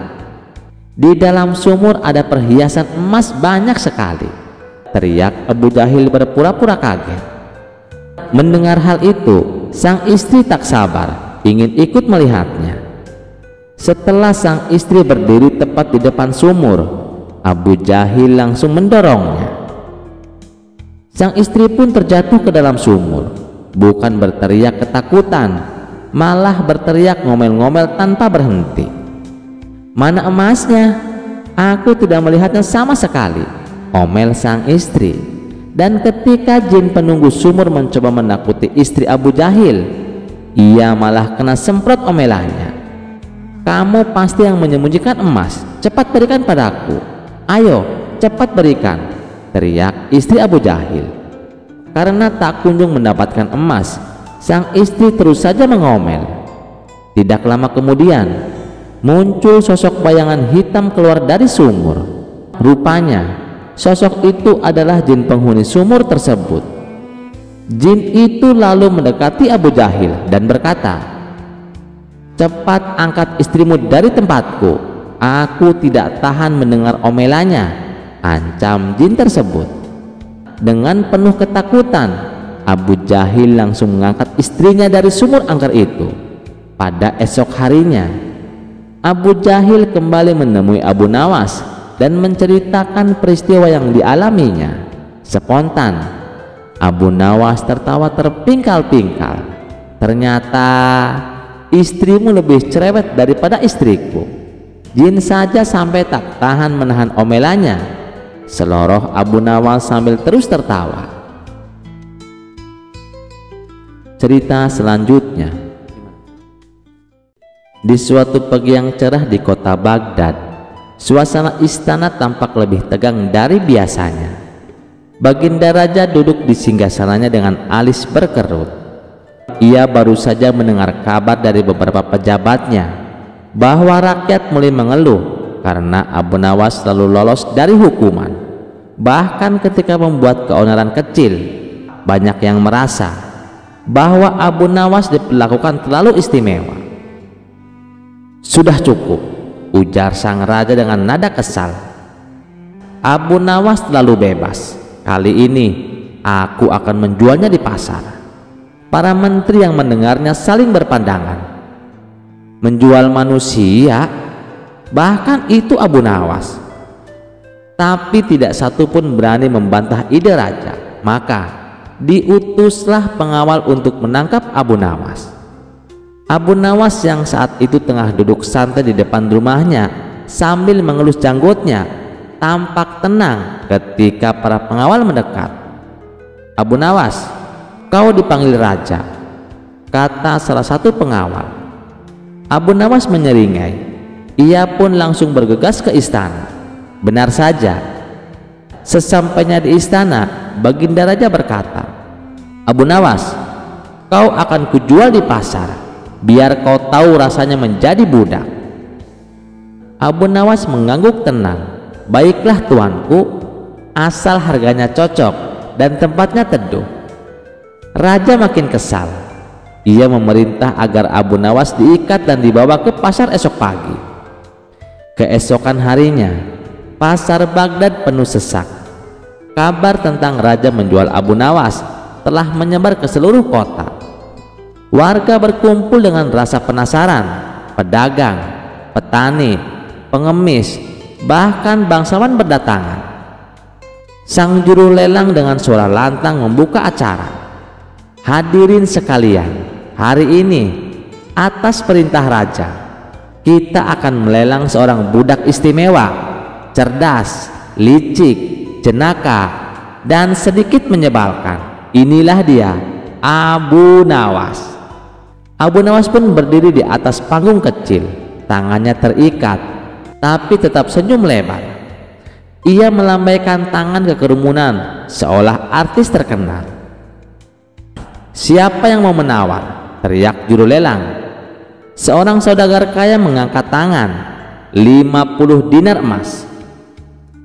di dalam sumur ada perhiasan emas banyak sekali, teriak Abu Jahil berpura-pura kaget. Mendengar hal itu, sang istri tak sabar ingin ikut melihatnya. Setelah sang istri berdiri tepat di depan sumur, Abu Jahil langsung mendorongnya. Sang istri pun terjatuh ke dalam sumur, bukan berteriak ketakutan, malah berteriak ngomel-ngomel tanpa berhenti. Mana emasnya? Aku tidak melihatnya sama sekali, omel sang istri. Dan ketika jin penunggu sumur mencoba menakuti istri Abu Jahil, ia malah kena semprot omelannya. Kamu pasti yang menyembunyikan emas, cepat berikan padaku. Ayo, cepat berikan, teriak istri Abu Jahil. Karena tak kunjung mendapatkan emas, sang istri terus saja mengomel. Tidak lama kemudian, muncul sosok bayangan hitam keluar dari sumur. Rupanya sosok itu adalah jin penghuni sumur tersebut. Jin itu lalu mendekati Abu Jahil dan berkata, cepat angkat istrimu dari tempatku, aku tidak tahan mendengar omelannya, ancam jin tersebut. Dengan penuh ketakutan, Abu Jahil langsung mengangkat istrinya dari sumur angker itu. Pada esok harinya, Abu Jahil kembali menemui Abu Nawas dan menceritakan peristiwa yang dialaminya. Spontan, Abu Nawas tertawa terpingkal-pingkal. Ternyata istrimu lebih cerewet daripada istriku. Jin saja sampai tak tahan menahan omelannya, seloroh Abu Nawas sambil terus tertawa. Cerita selanjutnya. Di suatu pagi yang cerah di kota Baghdad, suasana istana tampak lebih tegang dari biasanya. Baginda Raja duduk di singgasananya dengan alis berkerut. Ia baru saja mendengar kabar dari beberapa pejabatnya bahwa rakyat mulai mengeluh karena Abu Nawas selalu lolos dari hukuman. Bahkan ketika membuat keonaran kecil, banyak yang merasa bahwa Abu Nawas diperlakukan terlalu istimewa. Sudah cukup, ujar sang raja dengan nada kesal. Abu Nawas terlalu bebas. Kali ini aku akan menjualnya di pasar. Para menteri yang mendengarnya saling berpandangan. Menjual manusia? Bahkan itu Abu Nawas. Tapi tidak satu pun berani membantah ide raja. Maka diutuslah pengawal untuk menangkap Abu Nawas. Abu Nawas yang saat itu tengah duduk santai di depan rumahnya sambil mengelus janggutnya, tampak tenang ketika para pengawal mendekat. Abu Nawas, kau dipanggil raja, kata salah satu pengawal. Abu Nawas menyeringai. Ia pun langsung bergegas ke istana. Benar saja, sesampainya di istana, Baginda Raja berkata, "Abu Nawas, kau akan kujual di pasar, biar kau tahu rasanya menjadi budak." Abu Nawas mengangguk tenang. "Baiklah tuanku, asal harganya cocok dan tempatnya teduh." Raja makin kesal. Ia memerintah agar Abu Nawas diikat dan dibawa ke pasar esok pagi. Keesokan harinya, pasar Baghdad penuh sesak. Kabar tentang raja menjual Abu Nawas telah menyebar ke seluruh kota. Warga berkumpul dengan rasa penasaran. Pedagang, petani, pengemis, bahkan bangsawan berdatangan. Sang juru lelang dengan suara lantang membuka acara. "Hadirin sekalian, hari ini atas perintah raja, kita akan melelang seorang budak istimewa, cerdas, licik, jenaka, dan sedikit menyebalkan. Inilah dia, Abu Nawas." Abu Nawas pun berdiri di atas panggung kecil. Tangannya terikat, tapi tetap senyum lebar. Ia melambaikan tangan ke kerumunan seolah artis terkenal. "Siapa yang mau menawar?" teriak juru lelang. Seorang saudagar kaya mengangkat tangan. 50 dinar emas.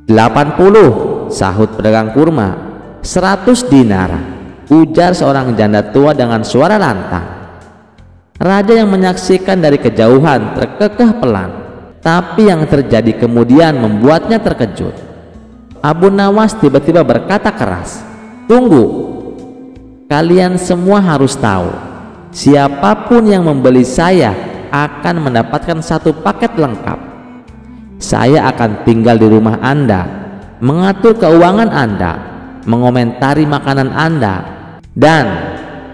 80, sahut pedagang kurma. 100 dinar, ujar seorang janda tua dengan suara lantang. Raja yang menyaksikan dari kejauhan terkekeh pelan, tapi yang terjadi kemudian membuatnya terkejut. Abu Nawas tiba-tiba berkata keras, "Tunggu, kalian semua harus tahu, siapapun yang membeli saya akan mendapatkan satu paket lengkap. Saya akan tinggal di rumah Anda, mengatur keuangan Anda, mengomentari makanan Anda, dan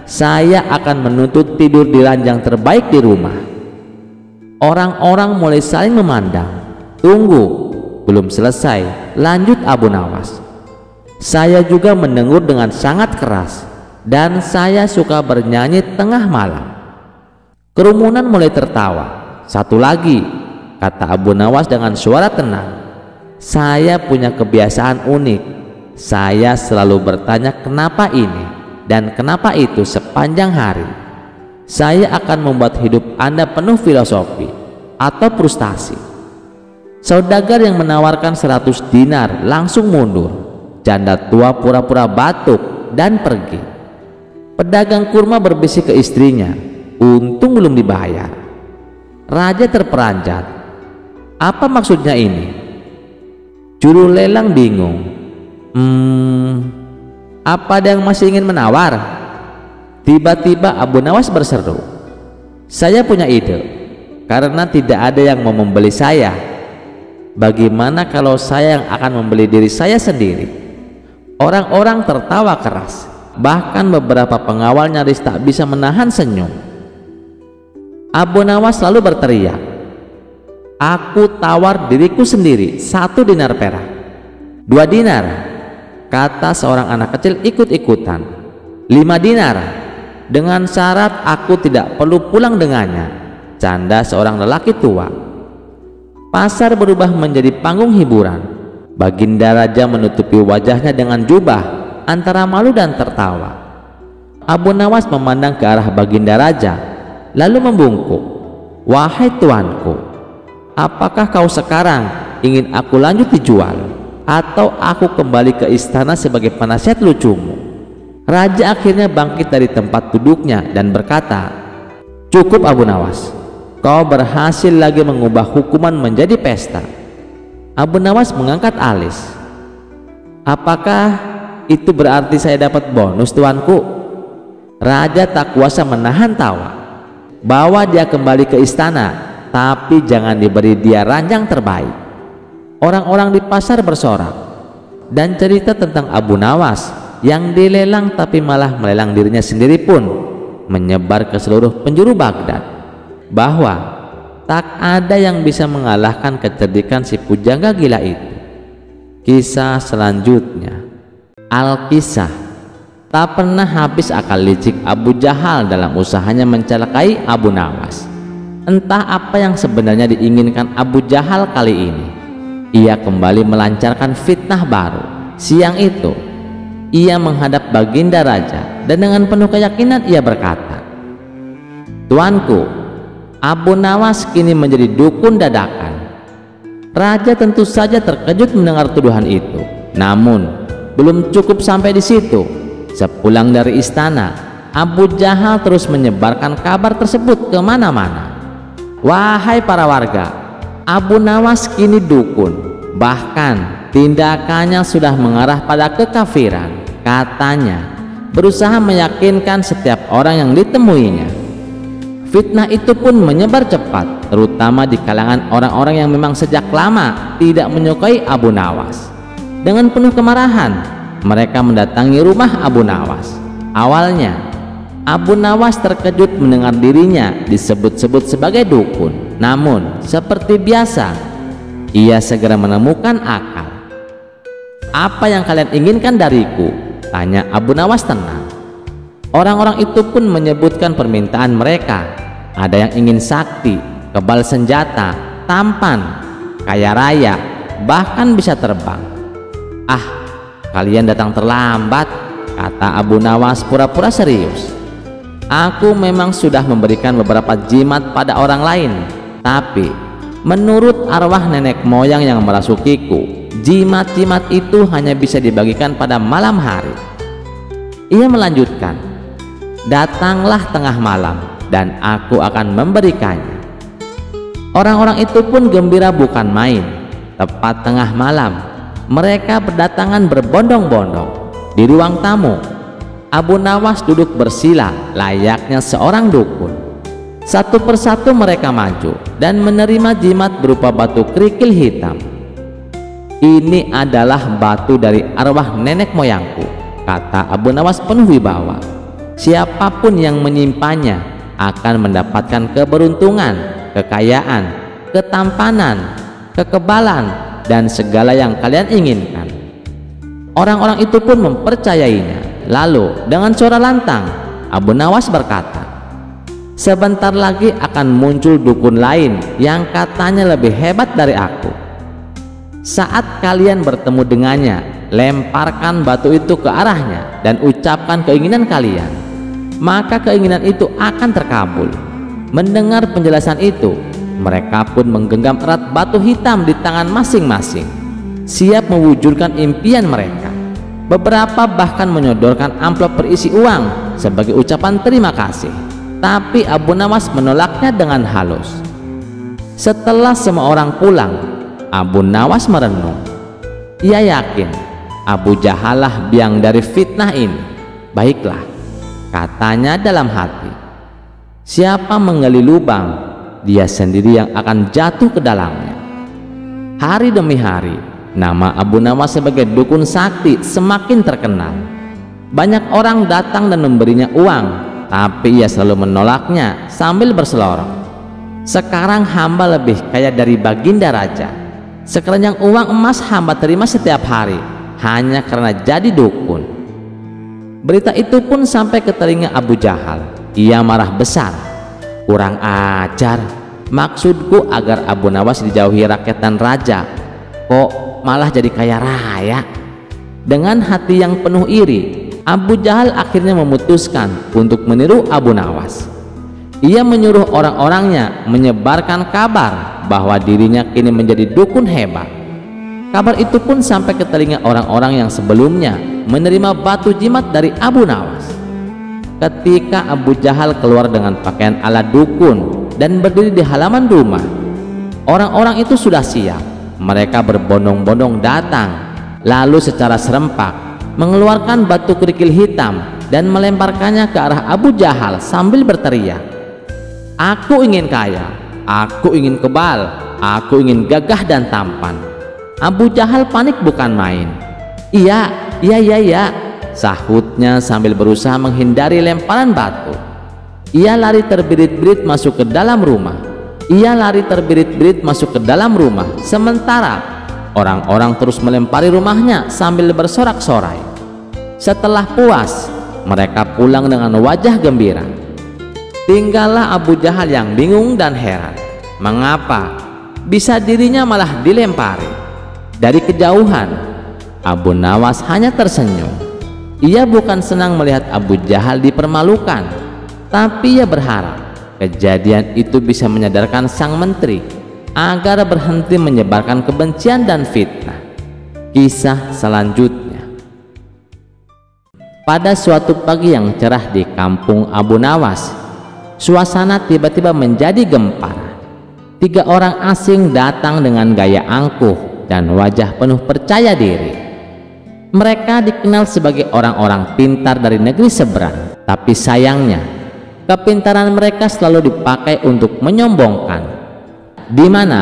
saya akan menuntut tidur di ranjang terbaik di rumah." Orang-orang mulai saling memandang. "Tunggu, belum selesai," lanjut Abu Nawas. "Saya juga mendengur dengan sangat keras, dan saya suka bernyanyi tengah malam." Kerumunan mulai tertawa. "Satu lagi," kata Abu Nawas dengan suara tenang, "saya punya kebiasaan unik. Saya selalu bertanya kenapa ini dan kenapa itu sepanjang hari. Saya akan membuat hidup Anda penuh filosofi atau frustasi." Saudagar yang menawarkan 100 dinar langsung mundur. Janda tua pura-pura batuk dan pergi. Pedagang kurma berbisik ke istrinya, "Untung belum dibayar." Raja terperanjat. "Apa maksudnya ini?" Juru lelang bingung. Apa ada yang masih ingin menawar?" Tiba-tiba Abu Nawas berseru, "Saya punya ide. Karena tidak ada yang mau membeli saya, bagaimana kalau saya yang akan membeli diri saya sendiri?" Orang-orang tertawa keras. Bahkan beberapa pengawal nyaris tak bisa menahan senyum. Abu Nawas lalu berteriak, "Aku tawar diriku sendiri 1 dinar perak." 2 dinar, kata seorang anak kecil ikut-ikutan. 5 dinar, dengan syarat aku tidak perlu pulang dengannya, canda seorang lelaki tua. Pasar berubah menjadi panggung hiburan. Baginda Raja menutupi wajahnya dengan jubah antara malu dan tertawa. Abu Nawas memandang ke arah Baginda Raja lalu membungkuk, "Wahai tuanku, apakah kau sekarang ingin aku lanjut dijual atau aku kembali ke istana sebagai penasihat lucumu?" Raja akhirnya bangkit dari tempat duduknya dan berkata, "Cukup Abu Nawas, kau berhasil lagi mengubah hukuman menjadi pesta." Abu Nawas mengangkat alis. "Apakah itu berarti saya dapat bonus tuanku?" Raja tak kuasa menahan tawa. "Bawa dia kembali ke istana, tapi jangan diberi dia ranjang terbaik." Orang-orang di pasar bersorak, dan cerita tentang Abu Nawas yang dilelang tapi malah melelang dirinya sendiri pun menyebar ke seluruh penjuru Baghdad, bahwa tak ada yang bisa mengalahkan kecerdikan si pujangga gila itu. Kisah selanjutnya. Al-Kisah. Tak pernah habis akal licik Abu Jahal dalam usahanya mencelakai Abu Nawas. Entah apa yang sebenarnya diinginkan Abu Jahal kali ini. Ia kembali melancarkan fitnah baru. Siang itu ia menghadap baginda raja dan dengan penuh keyakinan ia berkata, "Tuanku, Abu Nawas kini menjadi dukun dadakan." Raja tentu saja terkejut mendengar tuduhan itu. Namun belum cukup sampai di situ. Sepulang dari istana, Abu Jahal terus menyebarkan kabar tersebut kemana-mana. "Wahai para warga, Abu Nawas kini dukun, bahkan tindakannya sudah mengarah pada kekafiran," katanya, berusaha meyakinkan setiap orang yang ditemuinya. Fitnah itu pun menyebar cepat, terutama di kalangan orang-orang yang memang sejak lama tidak menyukai Abu Nawas. Dengan penuh kemarahan, mereka mendatangi rumah Abu Nawas. Awalnya, Abu Nawas terkejut mendengar dirinya disebut-sebut sebagai dukun. Namun, seperti biasa, ia segera menemukan akal. "Apa yang kalian inginkan dariku?" tanya Abu Nawas tenang. Orang-orang itu pun menyebutkan permintaan mereka. Ada yang ingin sakti, kebal senjata, tampan, kaya raya, bahkan bisa terbang. "Ah, kalian datang terlambat," kata Abu Nawas pura-pura serius. "Aku memang sudah memberikan beberapa jimat pada orang lain, tapi menurut arwah nenek moyang yang merasukiku, jimat-jimat itu hanya bisa dibagikan pada malam hari." Ia melanjutkan, "Datanglah tengah malam dan aku akan memberikannya." Orang-orang itu pun gembira bukan main. Tepat tengah malam, mereka berdatangan berbondong-bondong. Di ruang tamu, Abu Nawas duduk bersila layaknya seorang dukun. Satu persatu mereka maju dan menerima jimat berupa batu kerikil hitam. "Ini adalah batu dari arwah nenek moyangku," kata Abu Nawas penuh wibawa. "Siapapun yang menyimpannya akan mendapatkan keberuntungan, kekayaan, ketampanan, kekebalan, dan segala yang kalian inginkan." Orang-orang itu pun mempercayainya. Lalu dengan suara lantang, Abu Nawas berkata, "Sebentar lagi akan muncul dukun lain yang katanya lebih hebat dari aku. Saat kalian bertemu dengannya, lemparkan batu itu ke arahnya dan ucapkan keinginan kalian, maka keinginan itu akan terkabul." Mendengar penjelasan itu, mereka pun menggenggam erat batu hitam di tangan masing-masing, siap mewujudkan impian mereka. Beberapa bahkan menyodorkan amplop berisi uang sebagai ucapan terima kasih, tapi Abu Nawas menolaknya dengan halus. Setelah semua orang pulang, Abu Nawas merenung. Ia yakin Abu Jahal lah biang dari fitnah ini. "Baiklah," katanya dalam hati, "siapa menggali lubang, dia sendiri yang akan jatuh ke dalamnya." Hari demi hari, nama Abu Nawas sebagai dukun sakti semakin terkenal. Banyak orang datang dan memberinya uang, tapi ia selalu menolaknya sambil berselorong. "Sekarang hamba lebih kaya dari baginda raja. Sekeranjang uang emas hamba terima setiap hari hanya karena jadi dukun." Berita itu pun sampai ke telinga Abu Jahal. Ia marah besar. "Kurang ajar, maksudku agar Abu Nawas dijauhi rakyat dan raja, kok malah jadi kaya raya?" Dengan hati yang penuh iri, Abu Jahal akhirnya memutuskan untuk meniru Abu Nawas. Ia menyuruh orang-orangnya menyebarkan kabar bahwa dirinya kini menjadi dukun hebat. Kabar itu pun sampai ke telinga orang-orang yang sebelumnya menerima batu jimat dari Abu Nawas. Ketika Abu Jahal keluar dengan pakaian ala dukun dan berdiri di halaman rumah, orang-orang itu sudah siap. Mereka berbondong-bondong datang, lalu secara serempak mengeluarkan batu kerikil hitam dan melemparkannya ke arah Abu Jahal sambil berteriak, "Aku ingin kaya, aku ingin kebal, aku ingin gagah dan tampan." Abu Jahal panik bukan main. Iya, sahutnya sambil berusaha menghindari lemparan batu. Ia lari terbirit-birit masuk ke dalam rumah. Sementara orang-orang terus melempari rumahnya sambil bersorak-sorai. Setelah puas, mereka pulang dengan wajah gembira. Tinggallah Abu Jahal yang bingung dan heran, mengapa bisa dirinya malah dilempari. Dari kejauhan, Abu Nawas hanya tersenyum. Ia bukan senang melihat Abu Jahal dipermalukan, tapi ia berharap kejadian itu bisa menyadarkan sang menteri agar berhenti menyebarkan kebencian dan fitnah. Kisah selanjutnya. Pada suatu pagi yang cerah di kampung Abu Nawas, suasana tiba-tiba menjadi gempar. 3 orang asing datang dengan gaya angkuh dan wajah penuh percaya diri. Mereka dikenal sebagai orang-orang pintar dari negeri seberang, tapi sayangnya kepintaran mereka selalu dipakai untuk menyombongkan. Di mana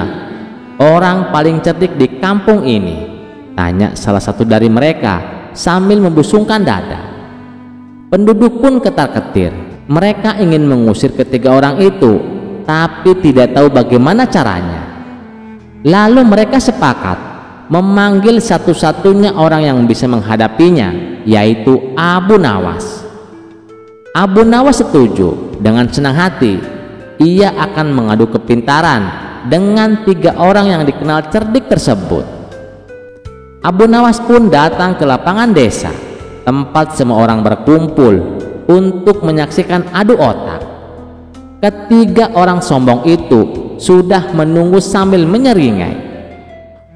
orang paling cerdik di kampung ini? Tanya salah satu dari mereka sambil membusungkan dada. Penduduk pun ketar-ketir. Mereka ingin mengusir ketiga orang itu, tapi tidak tahu bagaimana caranya. Lalu mereka sepakat memanggil satu-satunya orang yang bisa menghadapinya, yaitu Abu Nawas. Abu Nawas setuju. Dengan senang hati ia akan mengadu kepintaran dengan 3 orang yang dikenal cerdik tersebut. Abu Nawas pun datang ke lapangan desa, tempat semua orang berkumpul untuk menyaksikan adu otak. Ketiga orang sombong itu sudah menunggu sambil menyeringai.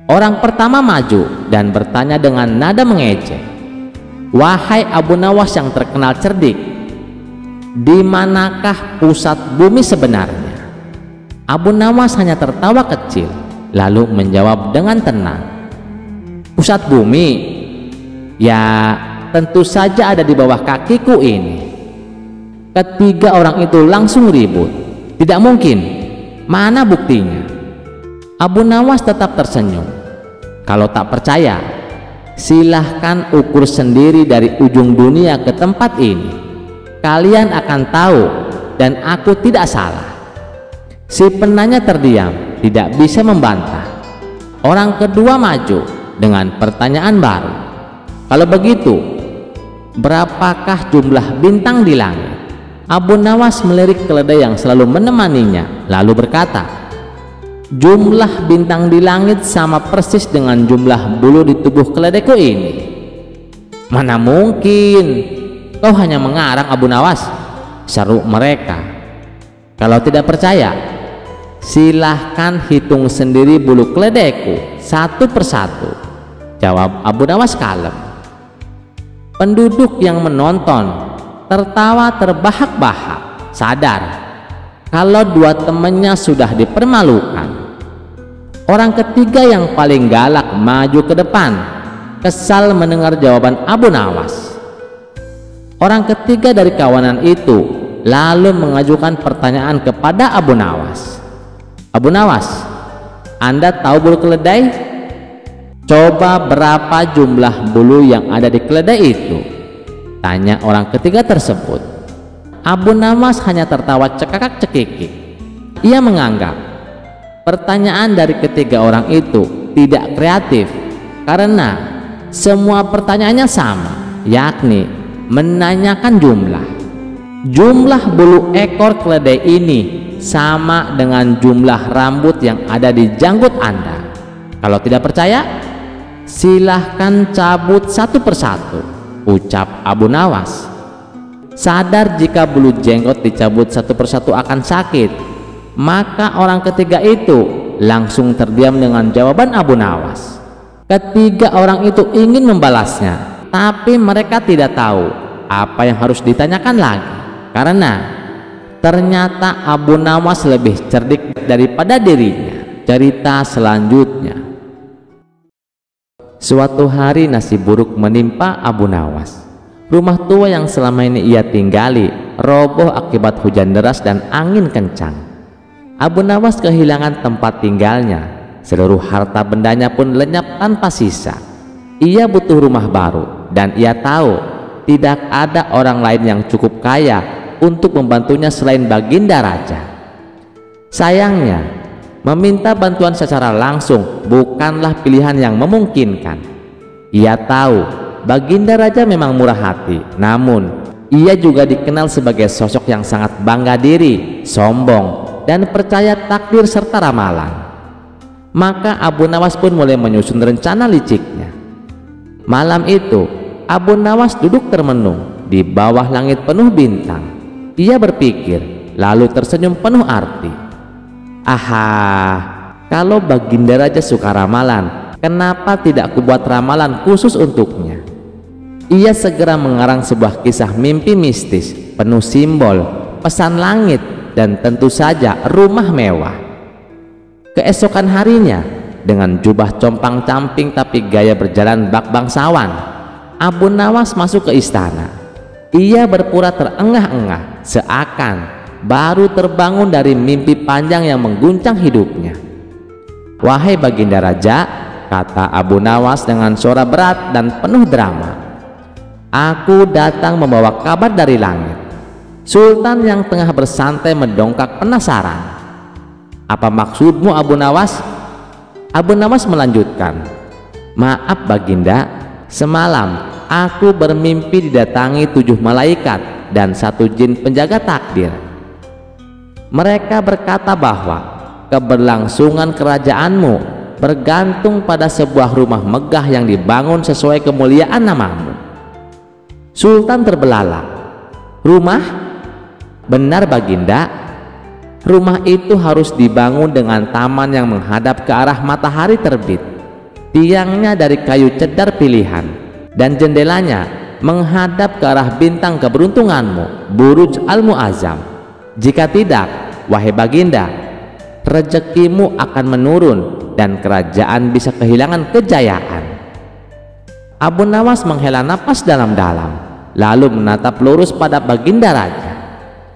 Orang pertama maju dan bertanya dengan nada mengejek, "Wahai Abu Nawas yang terkenal cerdik, di manakah pusat bumi sebenarnya?" Abu Nawas hanya tertawa kecil, lalu menjawab dengan tenang, "Pusat bumi? Ya, tentu saja ada di bawah kakiku ini." Ketiga orang itu langsung ribut. "Tidak mungkin, mana buktinya?" Abu Nawas tetap tersenyum. "Kalau tak percaya, silahkan ukur sendiri dari ujung dunia ke tempat ini. Kalian akan tahu dan aku tidak salah." Si penanya terdiam, tidak bisa membantah. Orang kedua maju dengan pertanyaan baru, "Kalau begitu, berapakah jumlah bintang di langit?" Abu Nawas melirik keledai yang selalu menemaninya, lalu berkata, "Jumlah bintang di langit sama persis dengan jumlah bulu di tubuh keledaiku ini." "Mana mungkin, kau hanya mengarang, Abu Nawas," seru mereka. "Kalau tidak percaya, silahkan hitung sendiri bulu keledaiku satu persatu," jawab Abu Nawas kalem. Penduduk yang menonton tertawa terbahak-bahak, sadar kalau 2 temannya sudah dipermalukan. Orang ketiga yang paling galak maju ke depan, kesal mendengar jawaban Abu Nawas. Orang ketiga dari kawanan itu lalu mengajukan pertanyaan kepada Abu Nawas. "Abu Nawas, Anda tahu bulu keledai? Coba berapa jumlah bulu yang ada di keledai itu?" tanya orang ketiga tersebut. Abu Nawas hanya tertawa cekakak-cekikik. Ia menganggap pertanyaan dari ketiga orang itu tidak kreatif karena semua pertanyaannya sama, yakni menanyakan jumlah bulu ekor keledai ini sama dengan jumlah rambut yang ada di janggut Anda. Kalau tidak percaya, silahkan cabut satu persatu, ucap Abu Nawas. Sadar jika bulu jenggot dicabut satu persatu akan sakit, maka orang ketiga itu langsung terdiam dengan jawaban Abu Nawas. Ketiga orang itu ingin membalasnya, tapi mereka tidak tahu apa yang harus ditanyakan lagi, karena ternyata Abu Nawas lebih cerdik daripada dirinya. Cerita selanjutnya. Suatu hari nasib buruk menimpa Abu Nawas. Rumah tua yang selama ini ia tinggali roboh akibat hujan deras dan angin kencang. Abu Nawas kehilangan tempat tinggalnya. Seluruh harta bendanya pun lenyap tanpa sisa. Ia butuh rumah baru dan ia tahu tidak ada orang lain yang cukup kaya untuk membantunya selain Baginda Raja. Sayangnya, meminta bantuan secara langsung bukanlah pilihan yang memungkinkan. Ia tahu Baginda Raja memang murah hati, namun Ia juga dikenal sebagai sosok yang sangat bangga diri, sombong, dan percaya takdir serta ramalan. Maka Abu Nawas pun mulai menyusun rencana liciknya. Malam itu Abu Nawas duduk termenung di bawah langit penuh bintang. Ia berpikir, lalu tersenyum penuh arti. Aha, kalau Baginda Raja suka ramalan, kenapa tidak kubuat ramalan khusus untuknya? Ia segera mengarang sebuah kisah mimpi mistis penuh simbol, pesan langit, dan tentu saja rumah mewah. Keesokan harinya, dengan jubah compang-camping tapi gaya berjalan bak bangsawan, Abu Nawas masuk ke istana. Ia berpura terengah-engah, seakan baru terbangun dari mimpi panjang yang mengguncang hidupnya. "Wahai Baginda Raja," kata Abu Nawas dengan suara berat dan penuh drama, "aku datang membawa kabar dari langit." Sultan yang tengah bersantai mendongak penasaran. "Apa maksudmu, Abu Nawas?" Abu Nawas melanjutkan, "Maaf Baginda, semalam aku bermimpi didatangi 7 malaikat dan 1 jin penjaga takdir. Mereka berkata bahwa keberlangsungan kerajaanmu bergantung pada sebuah rumah megah yang dibangun sesuai kemuliaan namamu." Sultan terbelalak. "Rumah? Benar Baginda, rumah itu harus dibangun dengan taman yang menghadap ke arah matahari terbit. Tiangnya dari kayu cedar pilihan dan jendelanya menghadap ke arah bintang keberuntunganmu, Buruj Al-Mu'azzam. Jika tidak, wahai Baginda, rezekimu akan menurun dan kerajaan bisa kehilangan kejayaan." Abu Nawas menghela napas dalam-dalam, lalu menatap lurus pada Baginda Raja.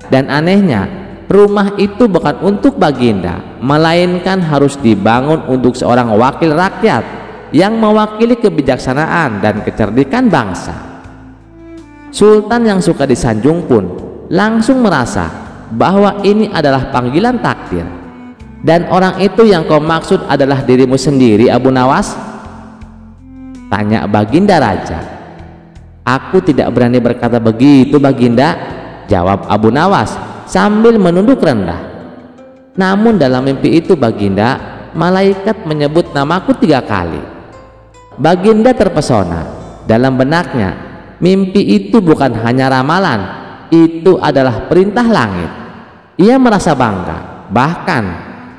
Dan anehnya, rumah itu bukan untuk Baginda, melainkan harus dibangun untuk seorang wakil rakyat yang mewakili kebijaksanaan dan kecerdikan bangsa. Sultan yang suka disanjung pun langsung merasa bahwa ini adalah panggilan takdir. "Dan orang itu yang kau maksud adalah dirimu sendiri, Abu Nawas?" tanya Baginda Raja. "Aku tidak berani berkata begitu Baginda," jawab Abu Nawas sambil menunduk rendah. "Namun dalam mimpi itu Baginda, malaikat menyebut namaku 3 kali." Baginda terpesona. Dalam benaknya, mimpi itu bukan hanya ramalan, itu adalah perintah langit. Ia merasa bangga, bahkan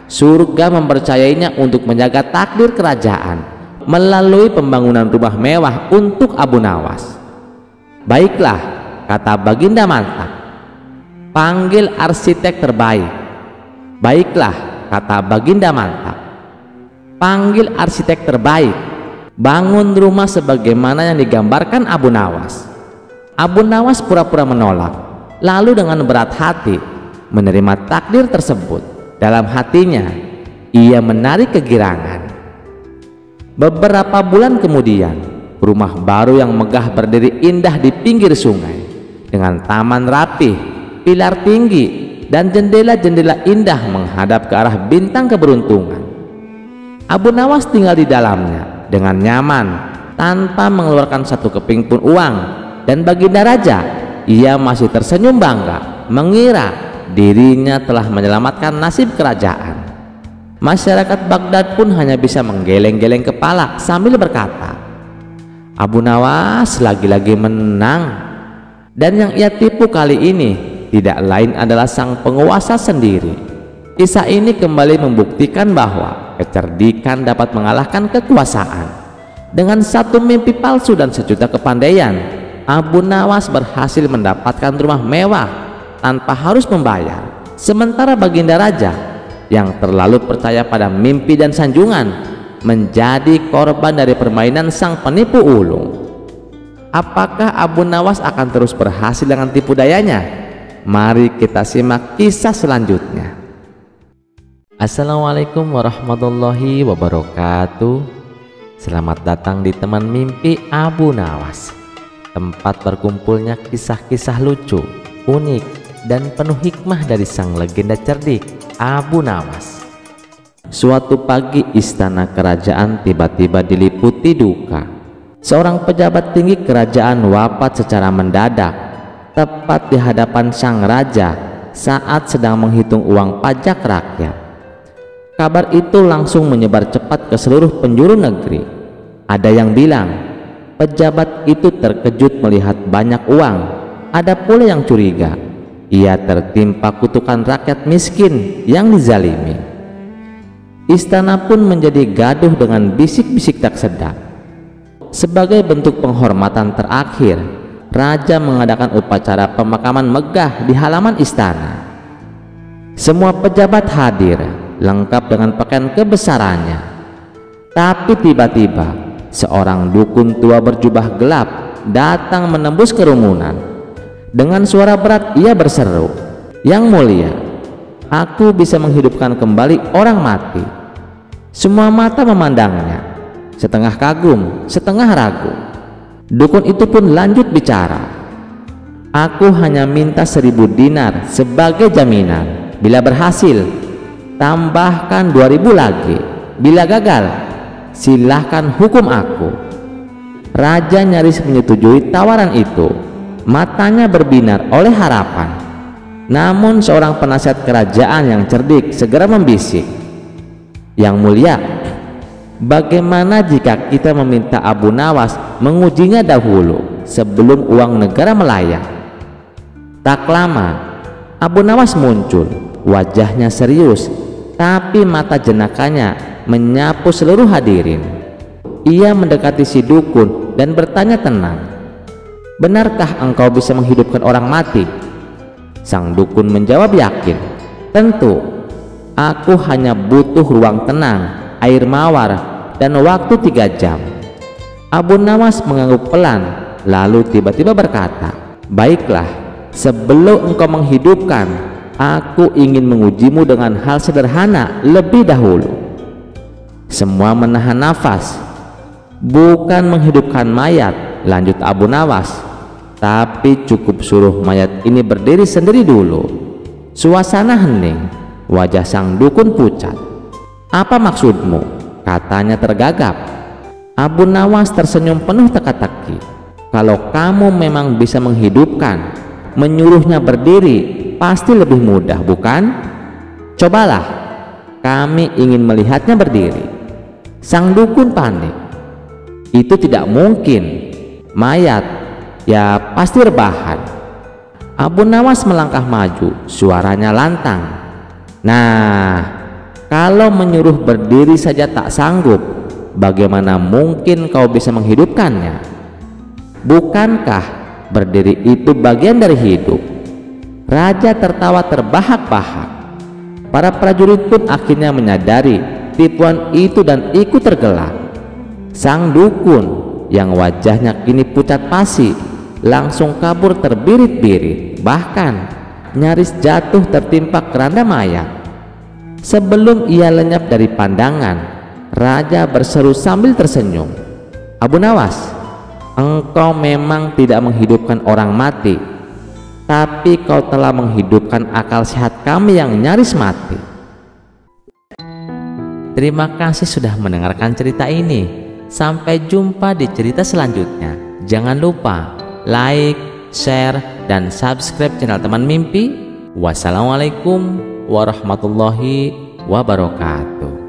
surga mempercayainya untuk menjaga takdir kerajaan melalui pembangunan rumah mewah untuk Abu Nawas. "Baiklah," kata Baginda mantap, "panggil arsitek terbaik." "Baiklah," kata Baginda mantap, "panggil arsitek terbaik, bangun rumah sebagaimana yang digambarkan Abu Nawas." Abu Nawas pura-pura menolak, lalu dengan berat hati menerima takdir tersebut. Dalam hatinya ia menarik kegirangan. Beberapa bulan kemudian, rumah baru yang megah berdiri indah di pinggir sungai dengan taman rapih, pilar tinggi, dan jendela-jendela indah menghadap ke arah bintang keberuntungan. Abu Nawas tinggal di dalamnya dengan nyaman tanpa mengeluarkan 1 keping pun uang, dan Baginda Raja, ia masih tersenyum bangga mengira dirinya telah menyelamatkan nasib kerajaan. Masyarakat Baghdad pun hanya bisa menggeleng-geleng kepala sambil berkata, "Abu Nawas lagi-lagi menang." Dan yang ia tipu kali ini tidak lain adalah sang penguasa sendiri. Kisah ini kembali membuktikan bahwa kecerdikan dapat mengalahkan kekuasaan. Dengan 1 mimpi palsu dan sejuta kepandaian, Abu Nawas berhasil mendapatkan rumah mewah tanpa harus membayar. Sementara Baginda Raja yang terlalu percaya pada mimpi dan sanjungan menjadi korban dari permainan sang penipu ulung. Apakah Abu Nawas akan terus berhasil dengan tipu dayanya? Mari kita simak kisah selanjutnya. Assalamualaikum warahmatullahi wabarakatuh. Selamat datang di Teman Mimpi Abu Nawas, tempat berkumpulnya kisah-kisah lucu, unik, dan penuh hikmah dari sang legenda cerdik Abu Nawas. Suatu pagi istana kerajaan tiba-tiba diliputi duka. Seorang pejabat tinggi kerajaan wafat secara mendadak. tepat di hadapan sang raja saat sedang menghitung uang pajak rakyat. Kabar itu langsung menyebar cepat ke seluruh penjuru negeri. Ada yang bilang pejabat itu terkejut melihat banyak uang. Ada pula yang curiga ia tertimpa kutukan rakyat miskin yang dizalimi. Istana pun menjadi gaduh dengan bisik-bisik tak sedap. Sebagai bentuk penghormatan terakhir, raja mengadakan upacara pemakaman megah di halaman istana. Semua pejabat hadir lengkap dengan pakaian kebesarannya. Tapi tiba-tiba seorang dukun tua berjubah gelap datang menembus kerumunan. Dengan suara berat ia berseru, "Yang mulia, aku bisa menghidupkan kembali orang mati." Semua mata memandangnya, setengah kagum, setengah ragu. Dukun itu pun lanjut bicara, "Aku hanya minta 1000 dinar sebagai jaminan. Bila berhasil, tambahkan 2000 lagi. Bila gagal, silahkan hukum aku." Raja nyaris menyetujui tawaran itu. Matanya berbinar oleh harapan. Namun seorang penasihat kerajaan yang cerdik segera membisik, "Yang mulia, bagaimana jika kita meminta Abu Nawas mengujinya dahulu sebelum uang negara melayang?" Tak lama Abu Nawas muncul. Wajahnya serius, tapi mata jenakanya menyapu seluruh hadirin. Ia mendekati si dukun dan bertanya tenang, "Benarkah engkau bisa menghidupkan orang mati?" Sang dukun menjawab yakin, "Tentu, aku hanya butuh ruang tenang, air mawar, dan waktu 3 jam." Abu Nawas mengangguk pelan, lalu tiba-tiba berkata, "Baiklah, sebelum engkau menghidupkan, aku ingin mengujimu dengan hal sederhana lebih dahulu." Semua menahan nafas. "Bukan menghidupkan mayat," lanjut Abu Nawas, "tapi cukup suruh mayat ini berdiri sendiri dulu." Suasana hening, wajah sang dukun pucat. "Apa maksudmu?" katanya tergagap. Abu Nawas tersenyum penuh teka-teki. "Kalau kamu memang bisa menghidupkan, menyuruhnya berdiri pasti lebih mudah, bukan? Cobalah, kami ingin melihatnya berdiri." Sang dukun panik. "Itu tidak mungkin, mayat ya pasti rebahan." Abu Nawas melangkah maju, suaranya lantang, "Nah, kalau menyuruh berdiri saja tak sanggup, bagaimana mungkin kau bisa menghidupkannya? Bukankah berdiri itu bagian dari hidup?" Raja tertawa terbahak-bahak. Para prajurit pun akhirnya menyadari tipuan itu dan ikut tergelak. Sang dukun yang wajahnya kini pucat pasi langsung kabur terbirit-birit, bahkan nyaris jatuh tertimpa keranda mayat. Sebelum ia lenyap dari pandangan, raja berseru sambil tersenyum, "Abu Nawas, engkau memang tidak menghidupkan orang mati, tapi kau telah menghidupkan akal sehat kami yang nyaris mati." Terima kasih sudah mendengarkan cerita ini. Sampai jumpa di cerita selanjutnya. Jangan lupa like, share, dan subscribe channel Teman Mimpi. Wassalamualaikum warahmatullahi wabarakatuh.